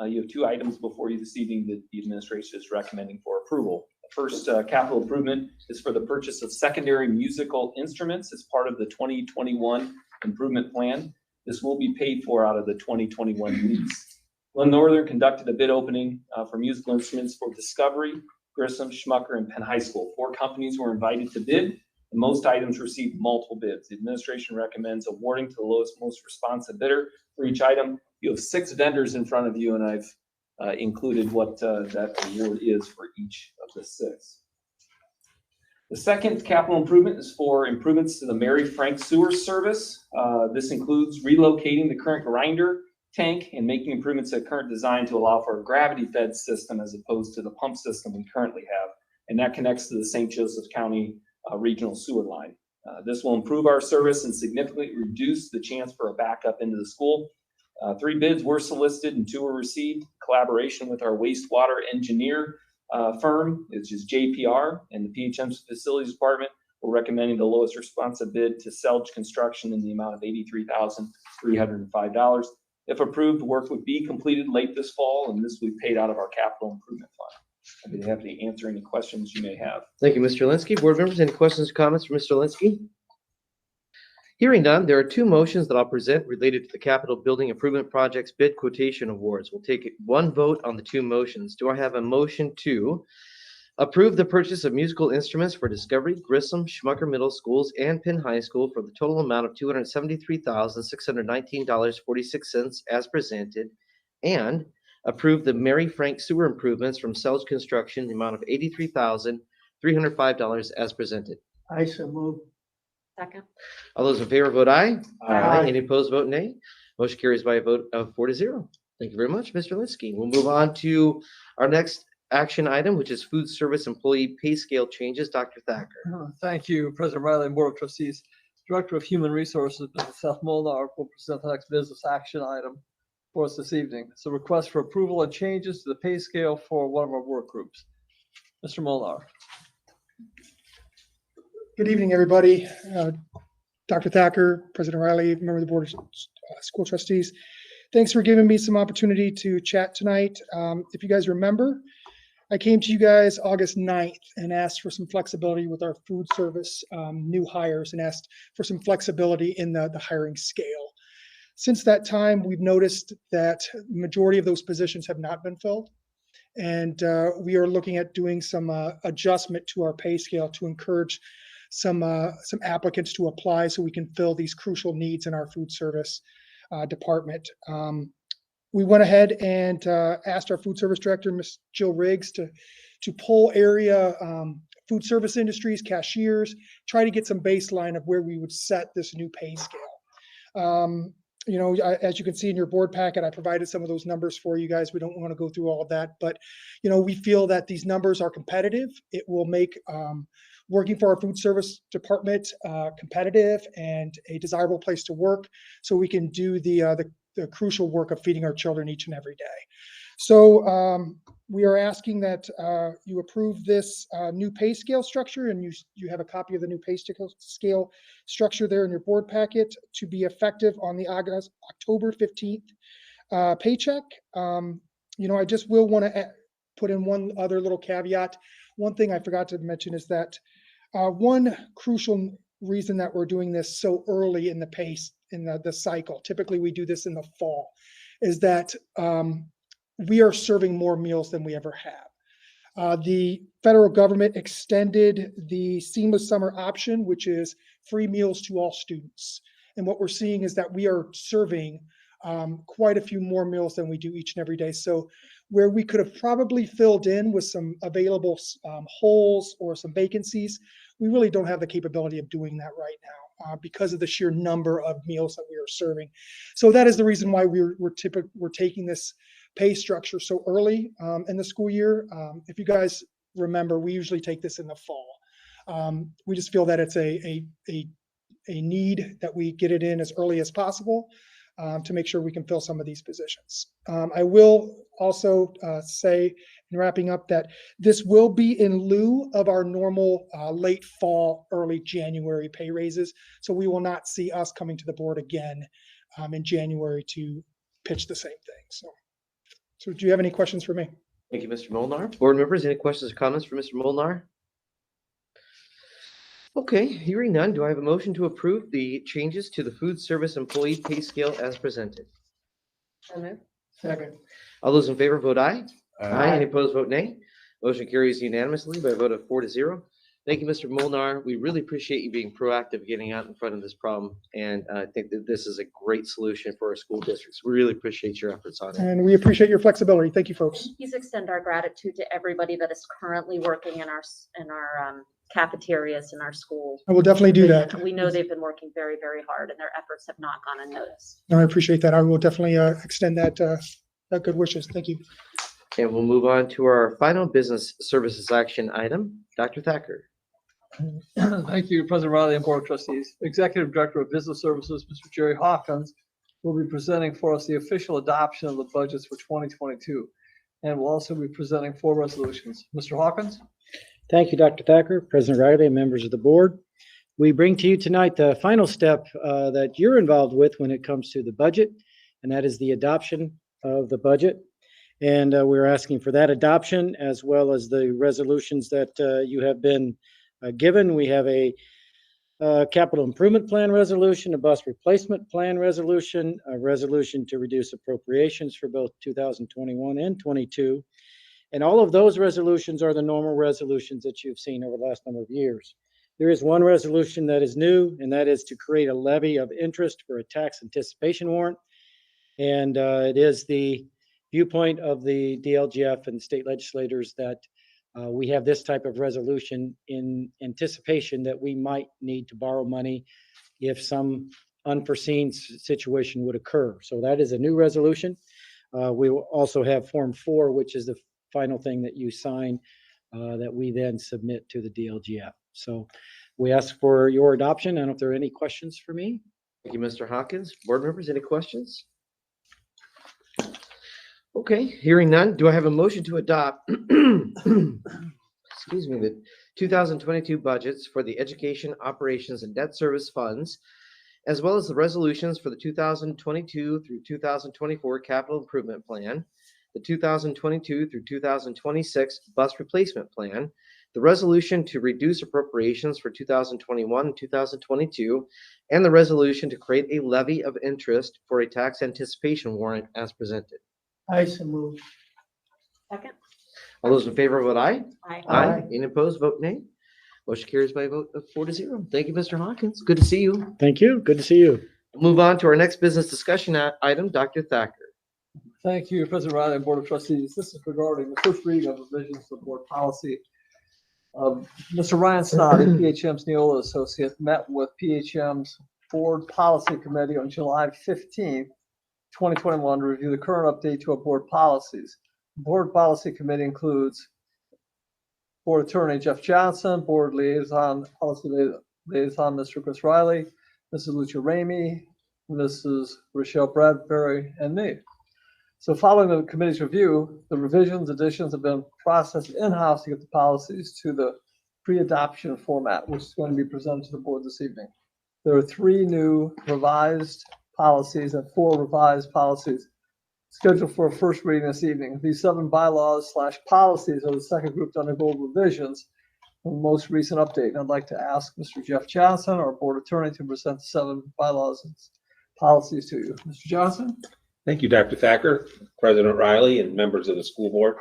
You have 2 items before you this evening that the administration is recommending for approval. The first capital improvement is for the purchase of secondary musical instruments as part of the 2021 improvement plan. This will be paid for out of the 2021 lease. Glen Northern conducted a bid opening for musical instruments for Discovery, Grissom, Schmucker, and Penn High School. 4 companies were invited to bid, and most items received multiple bids. The administration recommends awarding to the lowest, most responsive bidder for each item. You have 6 vendors in front of you, and I've included what that award is for each of the 6. The second capital improvement is for improvements to the Mary Frank sewer service. This includes relocating the current grinder tank and making improvements to the current design to allow for a gravity-fed system as opposed to the pump system we currently have. And that connects to the St. Joseph County regional sewer line. This will improve our service and significantly reduce the chance for a backup into the school. 3 bids were solicited and 2 were received. Collaboration with our wastewater engineer firm, which is JPR, and the PHM Facilities Department. We're recommending the lowest responsive bid to Selge Construction in the amount of $83,305. If approved, the work would be completed late this fall, and this will be paid out of our capital improvement fund. I'd be happy to answer any questions you may have. Thank you, Mr. Linsky. Board members, any questions or comments for Mr. Linsky? Hearing none, there are 2 motions that I'll present related to the capital building improvement projects bid quotation awards. We'll take 1 vote on the 2 motions. Do I have a motion to approve the purchase of musical instruments for Discovery, Grissom, Schmucker Middle Schools, and Penn High School for the total amount of $273,619.46 as presented, and approve the Mary Frank sewer improvements from Selge Construction in the amount of $83,305 as presented? I so move. Second. All those in favor vote aye. Aye. Any opposed vote nay. Motion carries by a vote of 4-0. Thank you very much, Mr. Linsky. We'll move on to our next action item, which is food service employee pay scale changes. Dr. Thacker. Thank you, President Riley and Board of Trustees. Director of Human Resources, Mr. Seth Molnar, will present the next business action item for us this evening. It's a request for approval of changes to the pay scale for one of our work groups. Mr. Molnar. Good evening, everybody. Dr. Thacker, President Riley, member of the Board of School Trustees. Thanks for giving me some opportunity to chat tonight. If you guys remember, I came to you guys August 9th and asked for some flexibility with our food service new hires and asked for some flexibility in the hiring scale. Since that time, we've noticed that the majority of those positions have not been filled. And we are looking at doing some adjustment to our pay scale to encourage some applicants to apply so we can fill these crucial needs in our food service department. We went ahead and asked our food service director, Ms. Jill Riggs, to pull area food service industries, cashiers, try to get some baseline of where we would set this new pay scale. You know, as you can see in your board packet, I provided some of those numbers for you guys. We don't want to go through all of that, but you know, we feel that these numbers are competitive. It will make working for our food service department competitive and a desirable place to work, so we can do the crucial work of feeding our children each and every day. So we are asking that you approve this new pay scale structure, and you have a copy of the new pay scale structure there in your board packet to be effective on the October 15th paycheck. You know, I just will want to put in one other little caveat. One thing I forgot to mention is that one crucial reason that we're doing this so early in the cycle, typically we do this in the fall, is that we are serving more meals than we ever have. The federal government extended the seamless summer option, which is free meals to all students. And what we're seeing is that we are serving quite a few more meals than we do each and every day. So where we could have probably filled in with some available holes or some vacancies, we really don't have the capability of doing that right now because of the sheer number of meals that we are serving. So that is the reason why we're taking this pay structure so early in the school year. If you guys remember, we usually take this in the fall. We just feel that it's a need that we get it in as early as possible to make sure we can fill some of these positions. I will also say, in wrapping up, that this will be in lieu of our normal late fall, early January pay raises. So we will not see us coming to the board again in January to pitch the same thing. So do you have any questions for me? Thank you, Mr. Molnar. Board members, any questions or comments for Mr. Molnar? Okay, hearing none, do I have a motion to approve the changes to the food service employee pay scale as presented? Second. All those in favor vote aye. Aye. Any opposed vote nay. Motion carries unanimously by a vote of 4-0. Thank you, Mr. Molnar. We really appreciate you being proactive, getting out in front of this problem. And I think that this is a great solution for our school districts. We really appreciate your efforts on it. And we appreciate your flexibility. Thank you, folks. Please extend our gratitude to everybody that is currently working in our cafeterias in our schools. I will definitely do that. We know they've been working very, very hard, and their efforts have not gone unnoticed. No, I appreciate that. I will definitely extend that good wishes. Thank you. And we'll move on to our final business services action item. Dr. Thacker. Thank you, President Riley and Board of Trustees. Executive Director of Business Services, Mr. Jerry Hawkins, will be presenting for us the official adoption of the budgets for 2022, and will also be presenting 4 resolutions. Mr. Hawkins? Thank you, Dr. Thacker, President Riley, and members of the board. We bring to you tonight the final step that you're involved with when it comes to the budget, and that is the adoption of the budget. And we're asking for that adoption as well as the resolutions that you have been given. We have a capital improvement plan resolution, a bus replacement plan resolution, a resolution to reduce appropriations for both 2021 and 22. And all of those resolutions are the normal resolutions that you've seen over the last number of years. There is one resolution that is new, and that is to create a levy of interest for a tax anticipation warrant. And it is the viewpoint of the DLGF and state legislators that we have this type of resolution in anticipation that we might need to borrow money if some unforeseen situation would occur. So that is a new resolution. We will also have Form 4, which is the final thing that you sign that we then submit to the DLGF. So we ask for your adoption. I don't know if there are any questions for me. Thank you, Mr. Hawkins. Board members, any questions? Okay, hearing none, do I have a motion to adopt, excuse me, the 2022 budgets for the education, operations, and debt service funds, as well as the resolutions for the 2022 through 2024 capital improvement plan, the 2022 through 2026 bus replacement plan, the resolution to reduce appropriations for 2021 and 2022, and the resolution to create a levy of interest for a tax anticipation warrant as presented. I so move. Second. All those in favor, vote aye. Aye. Any opposed, vote nay. Motion carries by a vote of 4-0. Thank you, Mr. Hawkins. Good to see you. Thank you. Good to see you. We'll move on to our next business discussion item, Dr. Thacker. Thank you, President Riley and Board of Trustees. This is regarding the first reading of revisions to board policy. Mr. Ryan Stott, PHM's Neola Associate, met with PHM's Board Policy Committee on July 15th, 2021 to review the current update to our board policies. The Board Policy Committee includes Board Attorney Jeff Johnson, Board Liaison, Policy Liaison Mr. Chris Riley, Mrs. Lucia Ramey, Mrs. Rochelle Bradbury, and me. So following the committee's review, the revisions, additions have been processed in-house to get the policies to the pre-adoption format, which is going to be presented to the board this evening. There are 3 new revised policies and 4 revised policies scheduled for a first reading this evening. These 7 bylaws/policies are the second group to undergo revisions from the most recent update. And I'd like to ask Mr. Jeff Johnson, our board attorney, to present the 7 bylaws and policies to you. Mr. Johnson? Thank you, Dr. Thacker, President Riley, and members of the school board.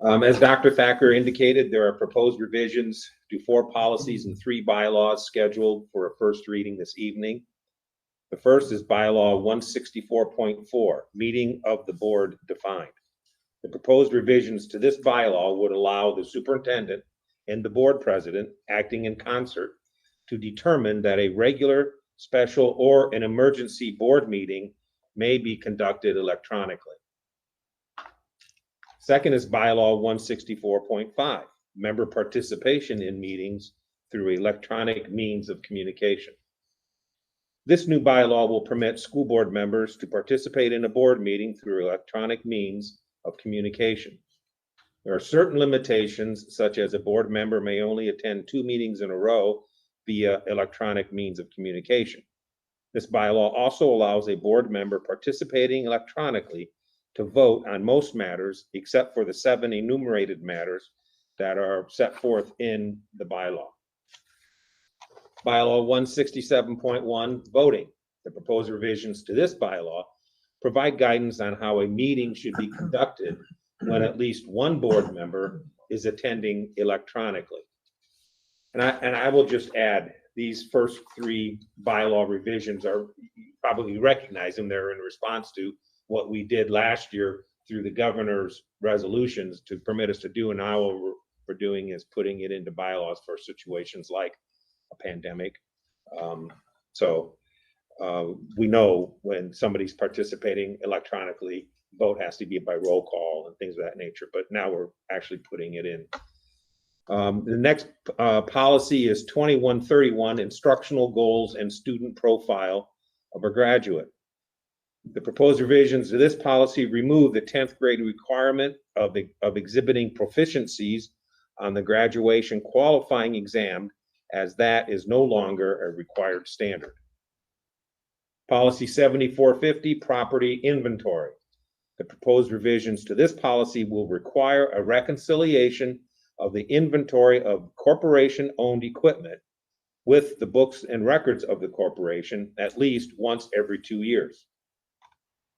As Dr. Thacker indicated, there are proposed revisions to 4 policies and 3 bylaws scheduled for a first reading this evening. The first is Bylaw 164.4, Meeting of the Board Defined. The proposed revisions to this bylaw would allow the superintendent and the board president, acting in concert, to determine that a regular, special, or an emergency board meeting may be conducted electronically. Second is Bylaw 164.5, member participation in meetings through electronic means of communication. This new bylaw will permit school board members to participate in a board meeting through electronic means of communication. There are certain limitations, such as a board member may only attend 2 meetings in a row via electronic means of communication. This bylaw also allows a board member participating electronically to vote on most matters except for the 7 enumerated matters that are set forth in the bylaw. Bylaw 167.1, voting. The proposed revisions to this bylaw provide guidance on how a meeting should be conducted when at least one board member is attending electronically. And I will just add, these first 3 bylaw revisions are, you probably recognize them, they're in response to what we did last year through the governor's resolutions to permit us to do, and now what we're doing is putting it into bylaws for situations like a pandemic. We know when somebody's participating electronically, vote has to be by roll call and things of that nature, but now we're actually putting it in. The next policy is 2131, instructional goals and student profile of a graduate. The proposed revisions to this policy remove the 10th grade requirement of exhibiting proficiencies on the graduation qualifying exam, as that is no longer a required standard. Policy 7450, property inventory. The proposed revisions to this policy will require a reconciliation of the inventory of corporation-owned equipment with the books and records of the corporation at least once every 2 years.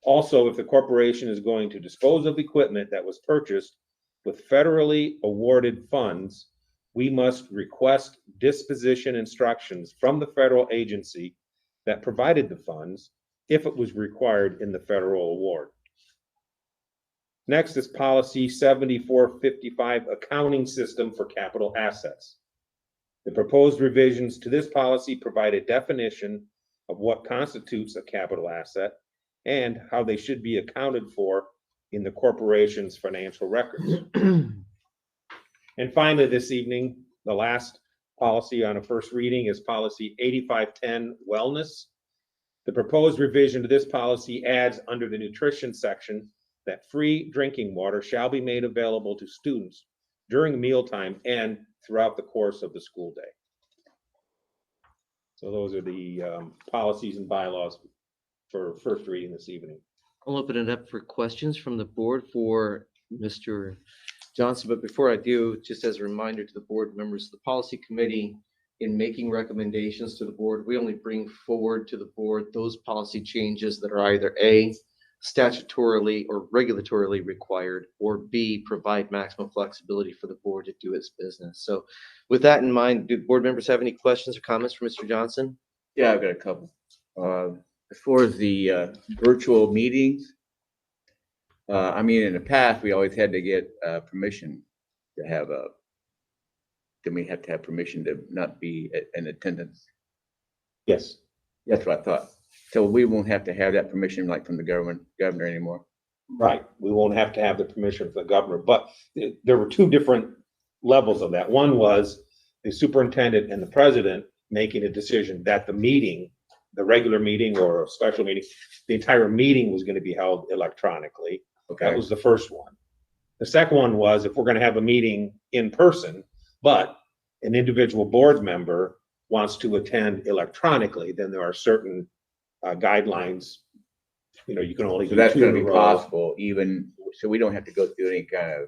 Also, if the corporation is going to dispose of equipment that was purchased with federally awarded funds, we must request disposition instructions from the federal agency that provided the funds if it was required in the federal award. Next is policy 7455, accounting system for capital assets. The proposed revisions to this policy provide a definition of what constitutes a capital asset and how they should be accounted for in the corporation's financial records. And finally, this evening, the last policy on a first reading is policy 8510 wellness. The proposed revision to this policy adds under the nutrition section that free drinking water shall be made available to students during mealtime and throughout the course of the school day. So those are the policies and bylaws for first reading this evening. I'll open it up for questions from the board for Mr. Johnson, but before I do, just as a reminder to the board members of the policy committee, in making recommendations to the board, we only bring forward to the board those policy changes that are either A, statutorily or regulatorily required, or B, provide maximum flexibility for the board to do its business. So with that in mind, do board members have any questions or comments for Mr. Johnson? Yeah, I've got a couple. As far as the virtual meetings, I mean, in the past, we always had to get permission to have then we have to have permission to not be in attendance. Yes. That's what I thought. So we won't have to have that permission like from the governor anymore. Right. We won't have to have the permission from the governor, but there were two different levels of that. One was the superintendent and the president making a decision that the meeting, the regular meeting or a special meeting, the entire meeting was going to be held electronically. Okay. That was the first one. The second one was if we're going to have a meeting in person, but an individual board member wants to attend electronically, then there are certain guidelines. You know, you can only So do that's two going in to a be row. possible even, so we don't have to go through any kind of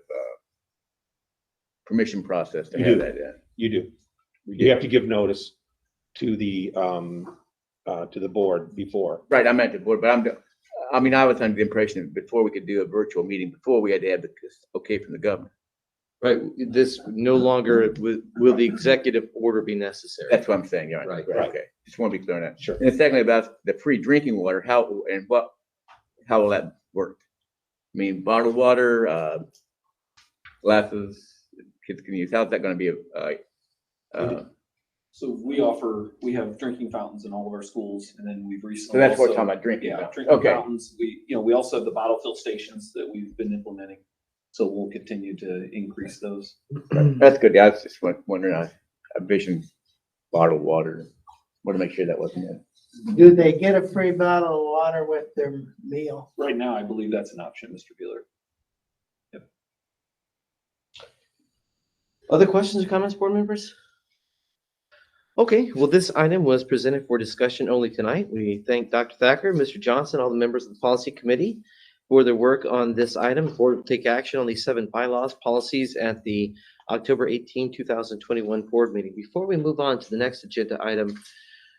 permission process to You have do. that then. You do. You have to give notice to the board before. Right, I'm at the board, but I mean, I was under the impression that before we could do a virtual meeting, before we had to have the okay from the governor. Right, this no longer will the executive order be necessary. That's what I'm saying, yeah. Right. Okay, just want to be clear on that. Sure. And secondly, about the free drinking water, how will that work? I mean, bottled water, glasses, kids can use, how's that gonna be? So we have drinking fountains in all of our schools, and then we've recently. So that's what we're also- talking about, drinking Yeah, fountains. drinking Okay. fountains. We also have the bottle fill stations that we've been implementing. So we'll continue to increase those. That's good. Yeah, I was just wondering, I envisioned bottled water. Want to make sure that wasn't it. Do they get a free bottle of water with their meal? Right now, I believe that's an option, Mr. Bueller. Other questions or comments, board members? Okay, well, this item was presented for discussion only tonight. We thank Dr. Thacker, Mr. Johnson, all the members of the policy committee for their work on this item. The board will take action on these 7 bylaws, policies at the October 18, 2021 board meeting. Before we move on to the next agenda item,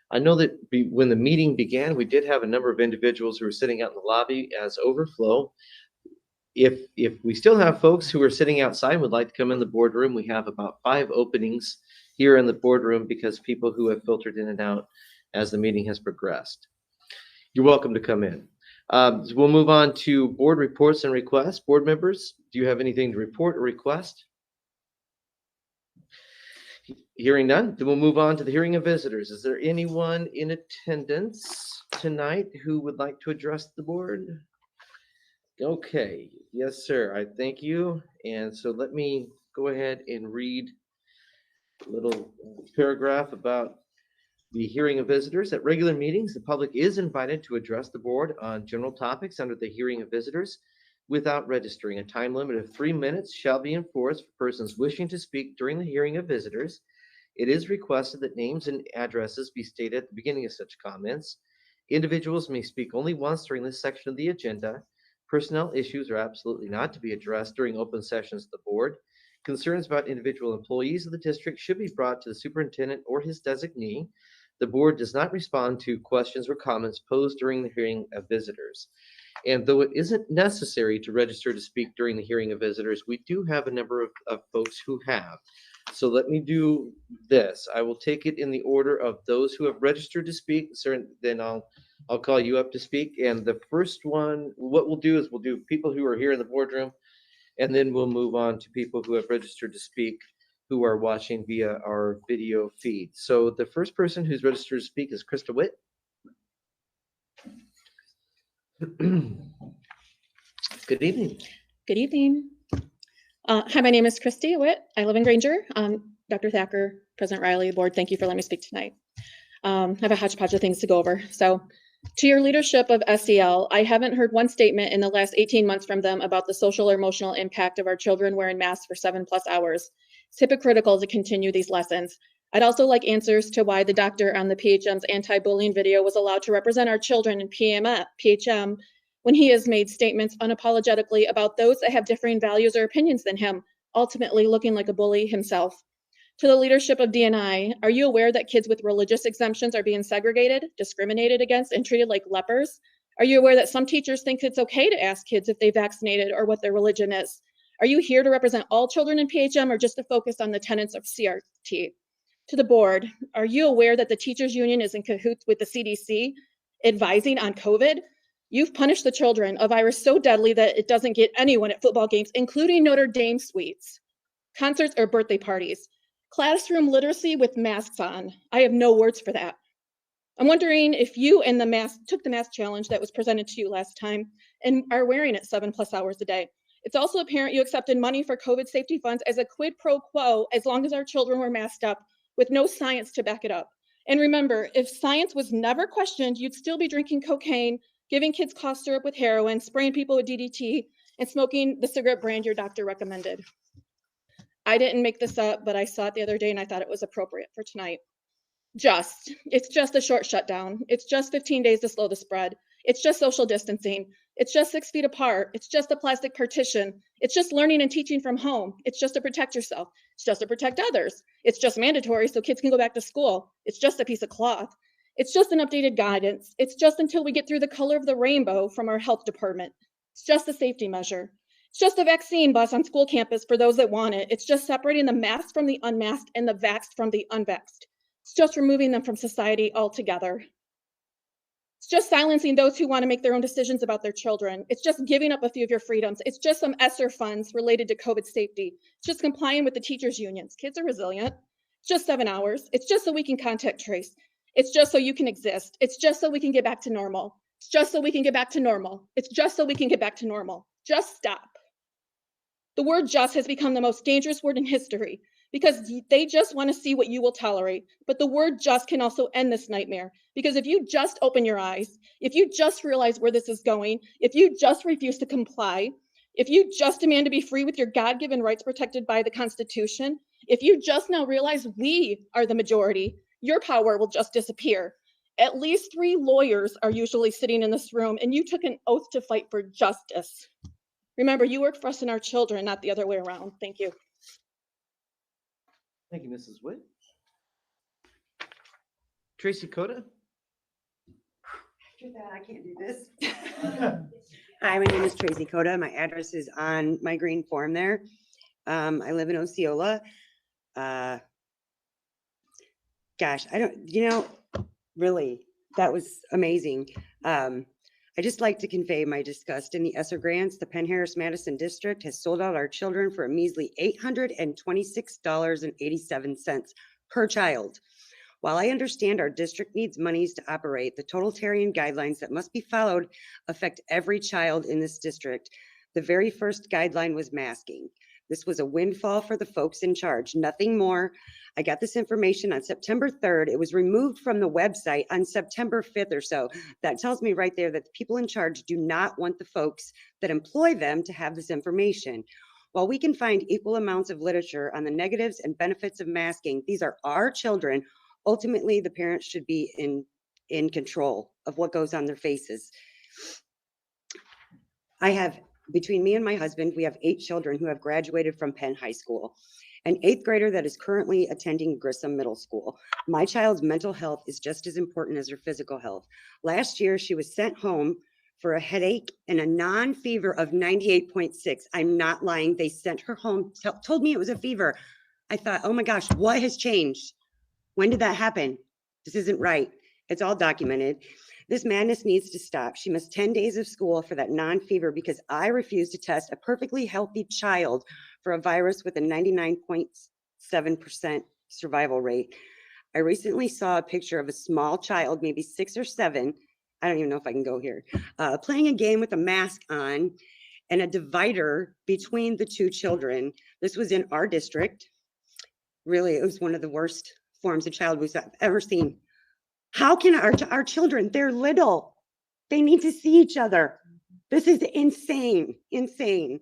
I know that when the meeting began, we did have a number of individuals who were sitting out in the lobby as overflow. If we still have folks who are sitting outside and would like to come in the boardroom, we have about 5 openings here in the boardroom because people who have filtered in and out as the meeting has progressed. You're welcome to come in. We'll move on to board reports and requests. Board members, do you have anything to report or request? Hearing none, then we'll move on to the hearing of visitors. Is there anyone in attendance tonight who would like to address the board? Okay, yes, sir, I thank you. And so let me go ahead and read a little paragraph about the hearing of visitors. At regular meetings, the public is invited to address the board on general topics under the hearing of visitors without registering. A time limit of 3 minutes shall be enforced for persons wishing to speak during the hearing of visitors. It is requested that names and addresses be stated at the beginning of such comments. Individuals may speak only once during this section of the agenda. Personnel issues are absolutely not to be addressed during open sessions of the board. Concerns about individual employees of the district should be brought to the superintendent or his designee. The board does not respond to questions or comments posed during the hearing of visitors. And though it isn't necessary to register to speak during the hearing of visitors, we do have a number of folks who have. So let me do this. I will take it in the order of those who have registered to speak. Then I'll call you up to speak. And the first one, what we'll do is we'll do people who are here in the boardroom, and then we'll move on to people who have registered to speak who are watching via our video feed. So the first person who's registered to speak is Krista Witt. Good evening. Good evening. Hi, my name is Christy Witt. I live in Granger. Dr. Thacker, President Riley, board, thank you for letting me speak tonight. I have a hodgepodge of things to go over. So to your leadership of SEL, I haven't heard one statement in the last 18 months from them about the social or emotional impact of our children wearing masks for 7+ hours. It's hypocritical to continue these lessons. I'd also like answers to why the doctor on the PHM's anti-bullying video was allowed to represent our children in PHM when he has made statements unapologetically about those that have differing values or opinions than him, ultimately looking like a bully himself. To the leadership of DNI, are you aware that kids with religious exemptions are being segregated, discriminated against, and treated like lepers? Are you aware that some teachers think it's okay to ask kids if they vaccinated or what their religion is? Are you here to represent all children in PHM or just to focus on the tenets of CRT? To the board, are you aware that the teachers union is in cahoots with the CDC advising on COVID? You've punished the children, a virus so deadly that it doesn't get anyone at football games, including Notre Dame suites, concerts, or birthday parties. Classroom literacy with masks on. I have no words for that. I'm wondering if you and took the mask challenge that was presented to you last time and are wearing it 7+ hours a day. It's also apparent you accepted money for COVID safety funds as a quid pro quo as long as our children were masked up with no science to back it up. And remember, if science was never questioned, you'd still be drinking cocaine, giving kids cough syrup with heroin, spraying people with DDT, and smoking the cigarette brand your doctor recommended. I didn't make this up, but I saw it the other day and I thought it was appropriate for tonight. It's just a short shutdown. It's just 15 days to slow the spread. It's just social distancing. It's just 6 feet apart. It's just a plastic partition. It's just learning and teaching from home. It's just to protect yourself. It's just to protect others. It's just mandatory so kids can go back to school. It's just a piece of cloth. It's just an updated guidance. It's just until we get through the color of the rainbow from our health department. It's just a safety measure. It's just a vaccine bus on school campus for those that want it. It's just separating the masked from the unmasked and the vaxxed from the unvaxxed. It's just removing them from society altogether. It's just silencing those who want to make their own decisions about their children. It's just giving up a few of your freedoms. It's just some ESSER funds related to COVID safety. It's just complying with the teachers' unions. Kids are resilient. It's just 7 hours. It's just so we can contact trace. It's just so you can exist. It's just so we can get back to normal. It's just so we can get back to normal. It's just so we can get back to normal. Just stop. The word just has become the most dangerous word in history because they just want to see what you will tolerate. But the word just can also end this nightmare because if you just open your eyes, if you just realize where this is going, if you just refuse to comply, if you just demand to be free with your God-given rights protected by the Constitution, if you just now realize we are the majority, your power will just disappear. At least 3 lawyers are usually sitting in this room and you took an oath to fight for justice. Remember, you work for us and our children, not the other way around. Thank you. Thank you, Mrs. Witt. Tracy Coda? After that, I can't do this. Hi, my name is Tracy Coda. My address is on my green form there. I live in Osceola. Gosh, I don't, really, that was amazing. I just like to convey my disgust in the ESSER grants. The Penn-Harris-Madison district has sold out our children for a measly $826.87 per child. While I understand our district needs monies to operate, the totalitarian guidelines that must be followed affect every child in this district. The very first guideline was masking. This was a windfall for the folks in charge, nothing more. I got this information on September 3rd. It was removed from the website on September 5th or so. That tells me right there that the people in charge do not want the folks that employ them to have this information. While we can find equal amounts of literature on the negatives and benefits of masking, these are our children. Ultimately, the parents should be in control of what goes on their faces. Between me and my husband, we have 8 children who have graduated from Penn High School, an 8th grader that is currently attending Grissom Middle School. My child's mental health is just as important as her physical health. Last year, she was sent home for a headache and a non-fever of 98.6. I'm not lying. They sent her home, told me it was a fever. I thought, oh my gosh, what has changed? When did that happen? This isn't right. It's all documented. This madness needs to stop. She missed 10 days of school for that non-fever because I refused to test a perfectly healthy child for a virus with a 99.7% survival rate. I recently saw a picture of a small child, maybe 6 or 7, I don't even know if I can go here, playing a game with a mask on and a divider between the 2 children. This was in our district. Really, it was one of the worst forms of child abuse I've ever seen. How can our children, they're little, they need to see each other. This is insane, insane.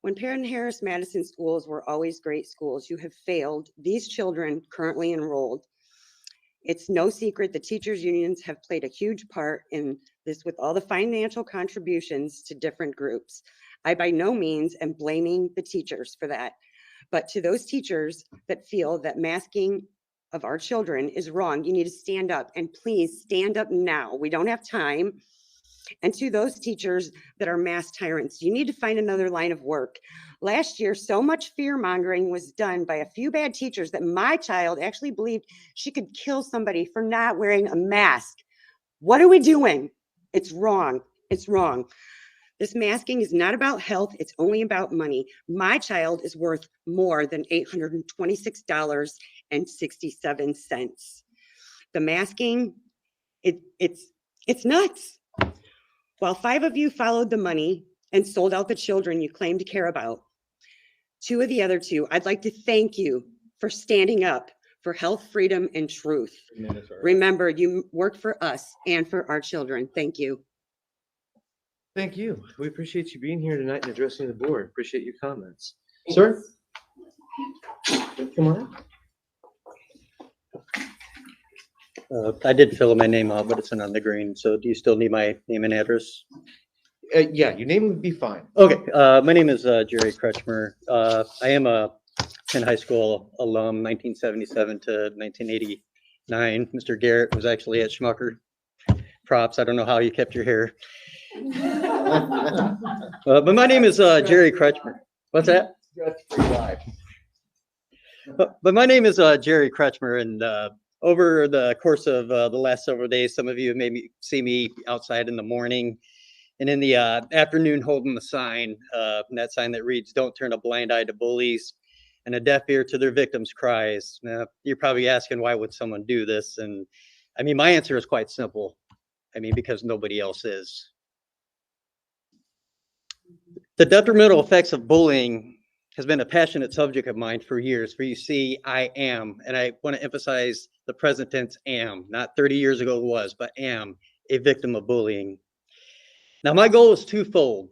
When Penn-Harris-Madison schools were always great schools, you have failed these children currently enrolled. It's no secret the teachers' unions have played a huge part in this with all the financial contributions to different groups. I by no means am blaming the teachers for that. But to those teachers that feel that masking of our children is wrong, you need to stand up, and please stand up now. We don't have time. And to those teachers that are mass tyrants, you need to find another line of work. Last year, so much fear mongering was done by a few bad teachers that my child actually believed she could kill somebody for not wearing a mask. What are we doing? It's wrong. It's wrong. This masking is not about health. It's only about money. My child is worth more than $826.67. The masking, it's nuts. While 5 of you followed the money and sold out the children you claim to care about, 2 of the other 2, I'd like to thank you for standing up for health, freedom, and truth. Remember, you work for us and for our children. Thank you. Thank you. We appreciate you being here tonight and addressing the board. Appreciate your comments. Sir? Come on. I did fill my name out, but it's not on the green. So do you still need my name and address? Yeah, your name would be fine. Okay. My name is Jerry Kretschmer. I am a Penn High School alum, 1977 to 1989. Mr. Garrett was actually at Schmucker. Props. I don't know how you kept your hair. But my name is Jerry Kretschmer. What's that? But my name is Jerry Kretschmer, and over the course of the last several days, some of you maybe see me outside in the morning and in the afternoon holding the sign, that sign that reads, "Don't turn a blind eye to bullies and a deaf ear to their victims' cries." Now, you're probably asking, why would someone do this? And I mean, my answer is quite simple. I mean, because nobody else is. The detrimental effects of bullying has been a passionate subject of mine for years. For you see, I am, and I want to emphasize the present tense am, not 30 years ago was, but am a victim of bullying. Now, my goal is twofold.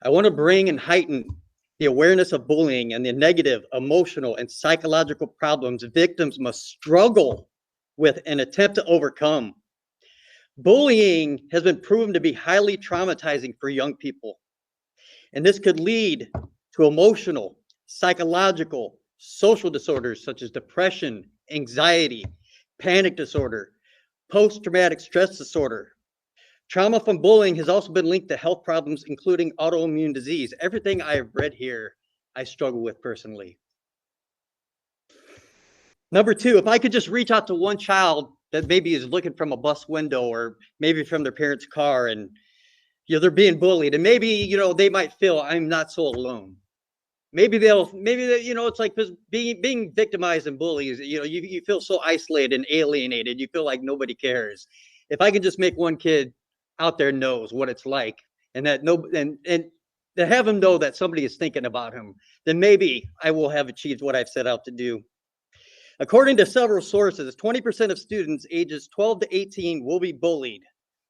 I want to bring and heighten the awareness of bullying and the negative emotional and psychological problems victims must struggle with and attempt to overcome. Bullying has been proven to be highly traumatizing for young people, and this could lead to emotional, psychological, social disorders such as depression, anxiety, panic disorder, post-traumatic stress disorder. Trauma from bullying has also been linked to health problems, including autoimmune disease. Everything I have read here, I struggle with personally. Number 2, if I could just reach out to one child that maybe is looking from a bus window or maybe from their parents' car and they're being bullied, and maybe they might feel I'm not so alone. Maybe it's like being victimized and bullied. You feel so isolated and alienated. You feel like nobody cares. If I can just make one kid out there knows what it's like, and that and to have him know that somebody is thinking about him, then maybe I will have achieved what I've set out to do. According to several sources, 20% of students ages 12 to 18 will be bullied.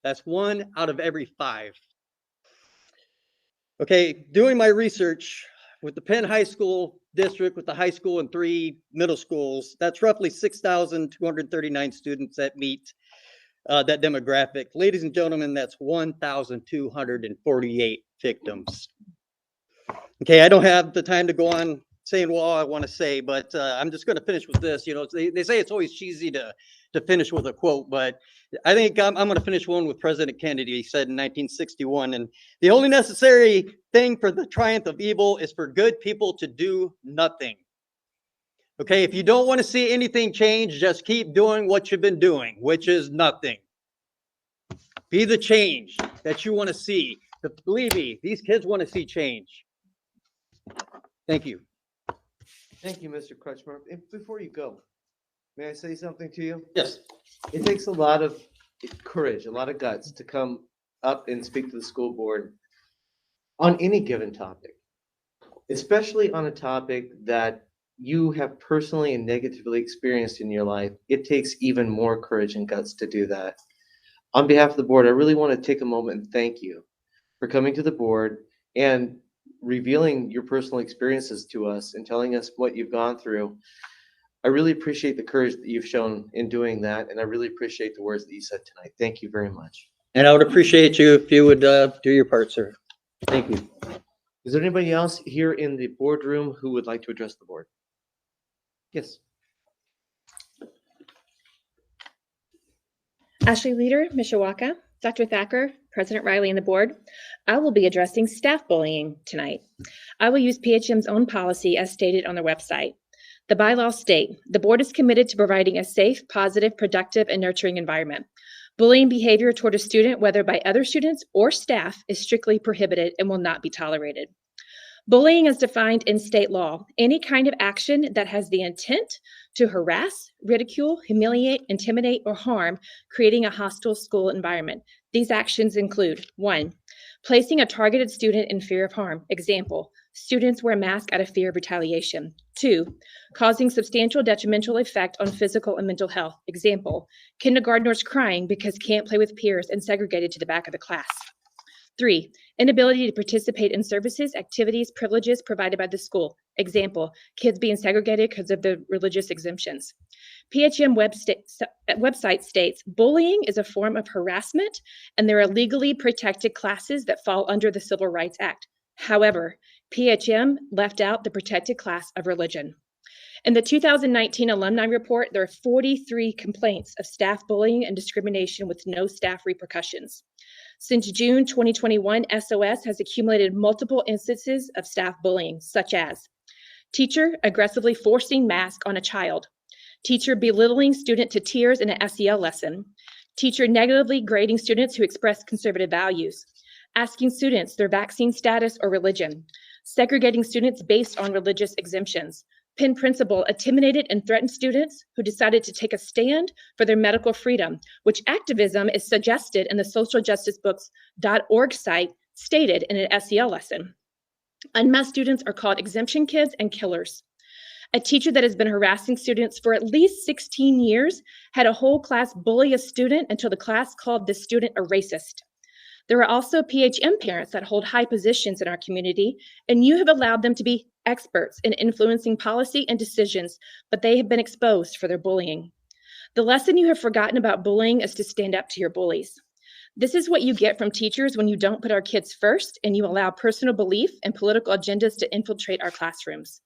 That's 1 out of every 5. Okay, doing my research with the Penn High School district, with the high school and 3 middle schools, that's roughly 6,239 students that meet that demographic. Ladies and gentlemen, that's 1,248 victims. Okay, I don't have the time to go on saying all I want to say, but I'm just going to finish with this. They say it's always cheesy to finish with a quote, but I think I'm going to finish one with President Kennedy. He said in 1961, and the only necessary thing for the triumph of evil is for good people to do nothing. Okay, if you don't want to see anything change, just keep doing what you've been doing, which is nothing. Be the change that you want to see. But believe me, these kids want to see change. Thank you. Thank you, Mr. Kretschmer. And before you go, may I say something to you? Yes. It takes a lot of courage, a lot of guts to come up and speak to the school board on any given topic, especially on a topic that you have personally and negatively experienced in your life, it takes even more courage and guts to do that. On behalf of the board, I really want to take a moment and thank you for coming to the board and revealing your personal experiences to us and telling us what you've gone through. I really appreciate the courage that you've shown in doing that, and I really appreciate the words that you said tonight. Thank you very much. And I would appreciate you if you would do your part, sir. Thank you. Is there anybody else here in the boardroom who would like to address the board? Yes. Ashley Leader, Mishawaka, Dr. Thacker, President Riley, and the board. I will be addressing staff bullying tonight. I will use PHM's own policy as stated on their website. The bylaws state, the board is committed to providing a safe, positive, productive, and nurturing environment. Bullying behavior toward a student, whether by other students or staff, is strictly prohibited and will not be tolerated. Bullying is defined in state law. Any kind of action that has the intent to harass, ridicule, humiliate, intimidate, or harm, creating a hostile school environment. These actions include 1. Placing a targeted student in fear of harm. Example, students wear masks out of fear of retaliation. 2. Causing substantial detrimental effect on physical and mental health. Example, kindergartners crying because can't play with peers and segregated to the back of the class. 3. Inability to participate in services, activities, privileges provided by the school. Example, kids being segregated because of the religious exemptions. PHM website states, bullying is a form of harassment and there are legally protected classes that fall under the Civil Rights Act. However, PHM left out the protected class of religion. In the 2019 alumni report, there are 43 complaints of staff bullying and discrimination with no staff repercussions. Since June 2021, SOS has accumulated multiple instances of staff bullying, such as teacher aggressively forcing mask on a child, teacher belittling student to tears in an SEL lesson, teacher negatively grading students who express conservative values, asking students their vaccine status or religion, segregating students based on religious exemptions. Penn principal intimidated and threatened students who decided to take a stand for their medical freedom, which activism is suggested in the socialjusticebooks.org site stated in an SEL lesson. Unmasked students are called exemption kids and killers. A teacher that has been harassing students for at least 16 years had a whole class bully a student until the class called this student a racist. There are also PHM parents that hold high positions in our community, and you have allowed them to be experts in influencing policy and decisions, but they have been exposed for their bullying. The lesson you have forgotten about bullying is to stand up to your bullies. This is what you get from teachers when you don't put our kids first and you allow personal belief and political agendas to infiltrate our classrooms.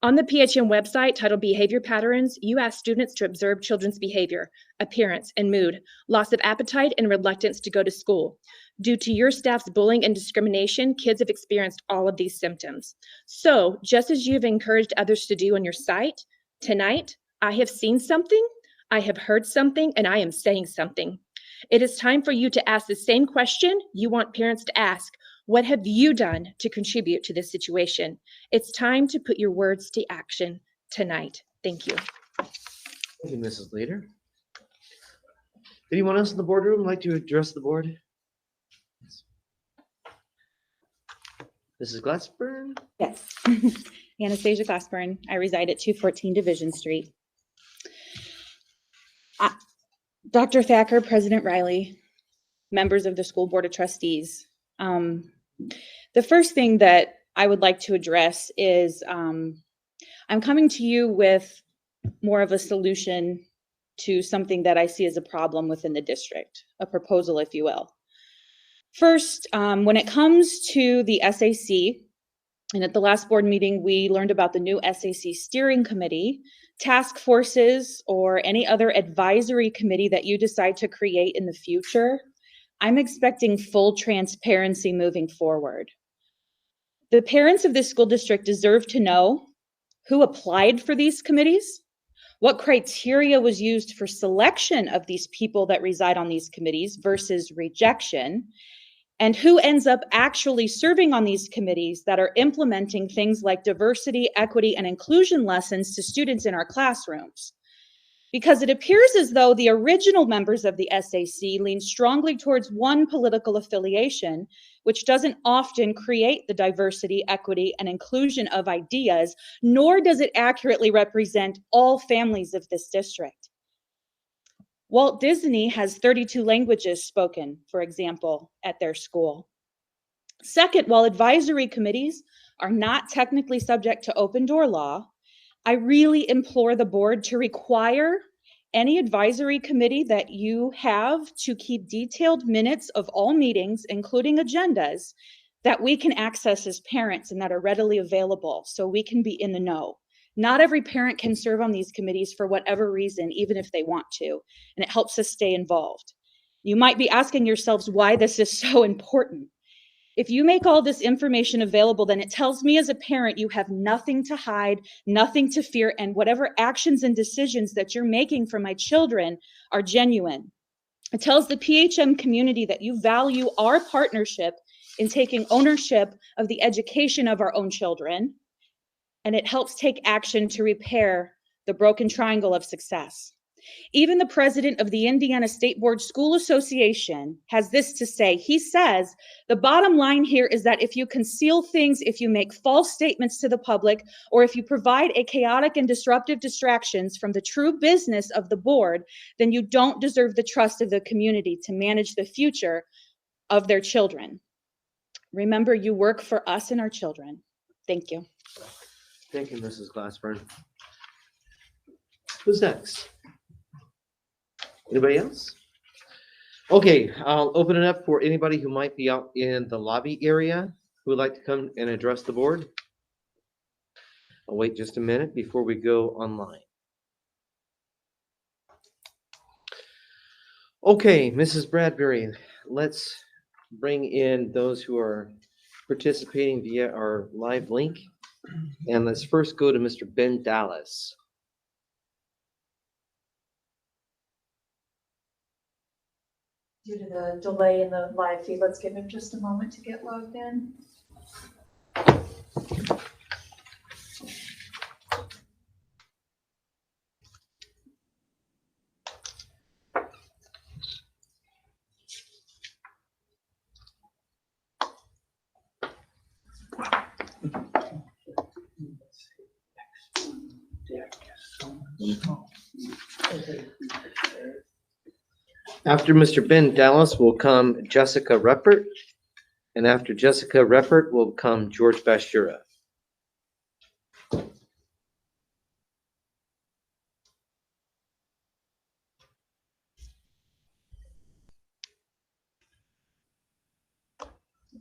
On the PHM website titled Behavior Patterns, you ask students to observe children's behavior, appearance, and mood, loss of appetite, and reluctance to go to school. Due to your staff's bullying and discrimination, kids have experienced all of these symptoms. So, just as you have encouraged others to do on your site, tonight, I have seen something, I have heard something, and I am saying something. It is time for you to ask the same question you want parents to ask. What have you done to contribute to this situation? It's time to put your words to action tonight. Thank you. Thank you, Mrs. Leader. Anyone else in the boardroom like to address the board? Mrs. Glassburn? Yes. Anastasia Glassburn. I reside at 214 Division Street. Dr. Thacker, President Riley, members of the School Board of Trustees. The first thing that I would like to address is I'm coming to you with more of a solution to something that I see as a problem within the district, a proposal, if you will. First, when it comes to the SAC, and at the last board meeting, we learned about the new SAC steering committee, task forces, or any other advisory committee that you decide to create in the future. I'm expecting full transparency moving forward. The parents of this school district deserve to know who applied for these committees, what criteria was used for selection of these people that reside on these committees versus rejection, and who ends up actually serving on these committees that are implementing things like diversity, equity, and inclusion lessons to students in our classrooms. Because it appears as though the original members of the SAC lean strongly towards one political affiliation, which doesn't often create the diversity, equity, and inclusion of ideas, nor does it accurately represent all families of this district. Walt Disney has 32 languages spoken, for example, at their school. Second, while advisory committees are not technically subject to open door law, I really implore the board to require any advisory committee that you have to keep detailed minutes of all meetings, including agendas, that we can access as parents and that are readily available so we can be in the know. Not every parent can serve on these committees for whatever reason, even if they want to, and it helps us stay involved. You might be asking yourselves why this is so important. If you make all this information available, then it tells me as a parent you have nothing to hide, nothing to fear, and whatever actions and decisions that you're making for my children are genuine. It tells the PHM community that you value our partnership in taking ownership of the education of our own children, and it helps take action to repair the broken triangle of success. Even the president of the Indiana State Board School Association has this to say. He says, the bottom line here is that if you conceal things, if you make false statements to the public, or if you provide a chaotic and disruptive distractions from the true business of the board, then you don't deserve the trust of the community to manage the future of their children. Remember, you work for us and our children. Thank you. Thank you, Mrs. Glassburn. Who's next? Anybody else? Okay, I'll open it up for anybody who might be out in the lobby area who would like to come and address the board. I'll wait just a minute before we go online. Okay, Mrs. Bradbury, let's bring in those who are participating via our live link. And let's first go to Mr. Ben Dallas. Due to the delay in the live feed, let's give him just a moment to get logged in. After Mr. Ben Dallas will come Jessica Reppert, and after Jessica Reppert will come George Bashura.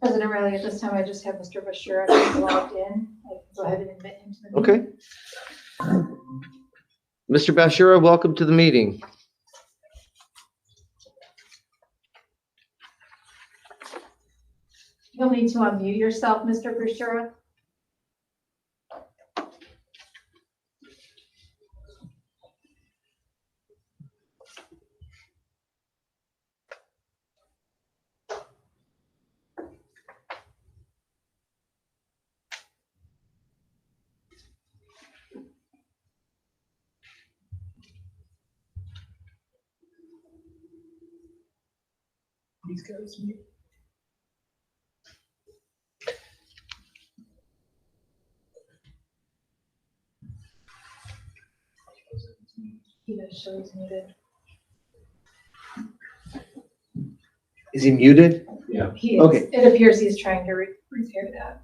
President Riley, at this time, I just have Mr. Bashir logged in. I can go ahead and admit him to the meeting. Okay. Mr. Bashura, welcome to the meeting. You'll need to unmute yourself, Mr. Bashir. These guys mute. He does show he's muted. Is he muted? Yeah. He is. Okay. It appears he's trying to repair that.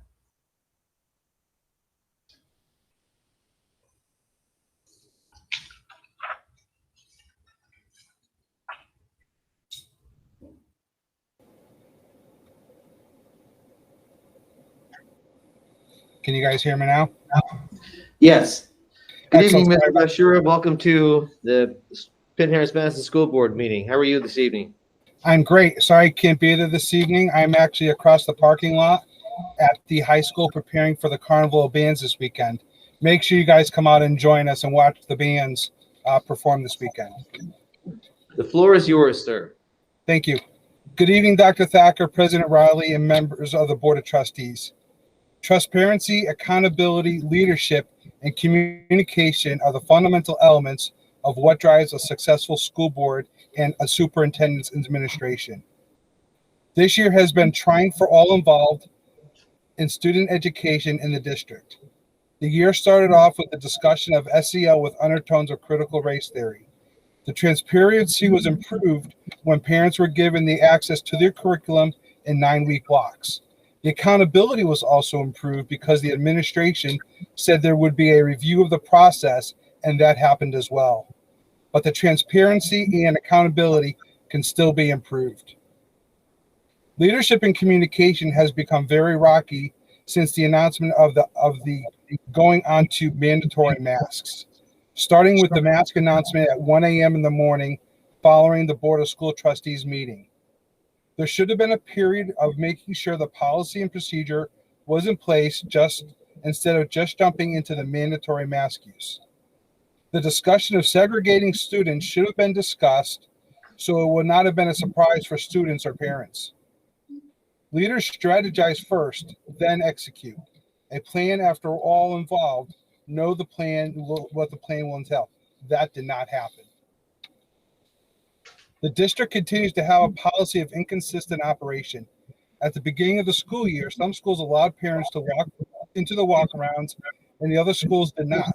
Can you guys hear me now? Yes. Good Excellent. evening, Mr. Bashura. Welcome to the Penn-Harris-Madison School Board meeting. How are you this evening? I'm great. Sorry I can't be there this evening. I'm actually across the parking lot at the high school preparing for the Carnival of Bands this weekend. Make sure you guys come out and join us and watch the bands perform this weekend. The floor is yours, sir. Thank you. Good evening, Dr. Thacker, President Riley, and members of the Board of Trustees. Transparency, accountability, leadership, and communication are the fundamental elements of what drives a successful school board and a superintendent's administration. This year has been trying for all involved in student education in the district. The year started off with a discussion of SEL with undertones of critical race theory. The transparency was improved when parents were given the access to their curriculum in 9-week blocks. The accountability was also improved because the administration said there would be a review of the process, and that happened as well. But the transparency and accountability can still be improved. Leadership and communication has become very rocky since the announcement of the going on to mandatory masks, starting with the mask announcement at 1 a.m. in the morning following the Board of School Trustees meeting. There should have been a period of making sure the policy and procedure was in place instead of just jumping into the mandatory mask use. The discussion of segregating students should have been discussed, so it would not have been a surprise for students or parents. Leaders strategize first, then execute. A plan after all involved know the plan, what the plan will entail. That did not happen. The district continues to have a policy of inconsistent operation. At the beginning of the school year, some schools allowed parents to walk into the walkarounds, and the other schools did not.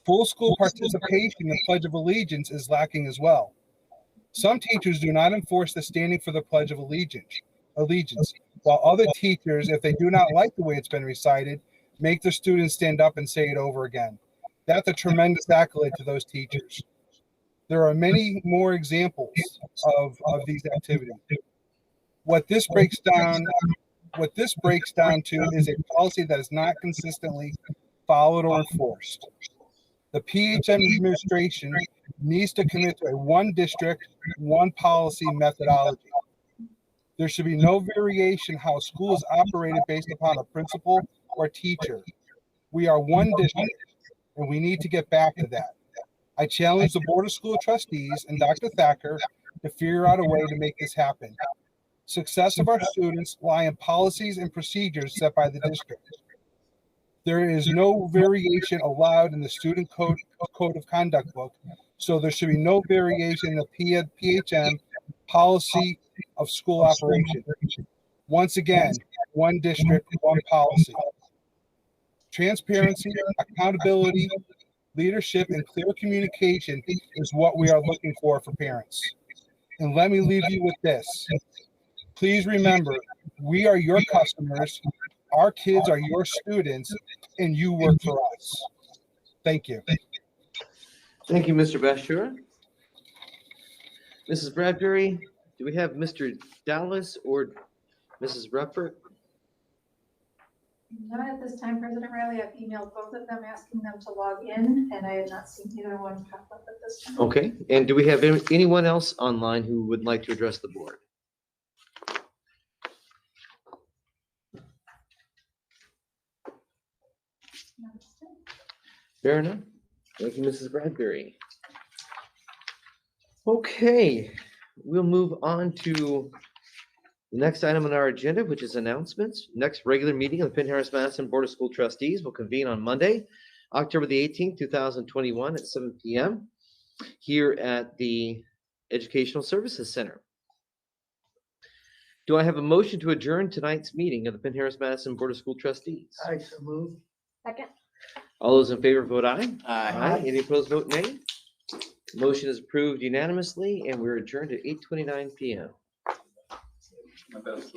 Full school participation in the Pledge of Allegiance is lacking as well. Some teachers do not enforce the standing for the Pledge of Allegiance, while other teachers, if they do not like the way it's been recited, make their students stand up and say it over again. That's a tremendous accolade to those teachers. There are many more examples of these activities. What this breaks down to is a policy that is not consistently followed or enforced. The PHM administration needs to commit to a one district, one policy methodology. There should be no variation how a school is operated based upon a principal or teacher. We are one district, and we need to get back to that. I challenge the Board of School Trustees and Dr. Thacker to figure out a way to make this happen. Success of our students lie in policies and procedures set by the district. There is no variation allowed in the student code of conduct book, so there should be no variation in the PHM policy of school operation. Once again, one district, one policy. Transparency, accountability, leadership, and clear communication is what we are looking for parents. And let me leave you with this. Please remember, we are your customers, our kids are your students, and you work for us. Thank you. Thank you, Mr. Bashir. Mrs. Bradbury, do we have Mr. Dallas or Mrs. Ruppert? Not at this time, President Riley. I've emailed both of them asking them to log in, and I have not seen either one pop up at this time. Okay, and do we have anyone else online who would like to address the board? Fair enough. Thank you, Mrs. Bradbury. Okay, we'll move on to the next item on our agenda, which is announcements. Next regular meeting of the Penn-Harris-Madison Board of School Trustees will convene on Monday, October the 18th, 2021 at 7 p.m. here at the Educational Services Center. Do I have a motion to adjourn tonight's meeting of the Penn-Harris-Madison Board of School Trustees? I so move. Second. All those in favor vote aye. Aye. Any opposed vote nay. Motion is approved unanimously, and we're adjourned at 8:29 p.m. My best.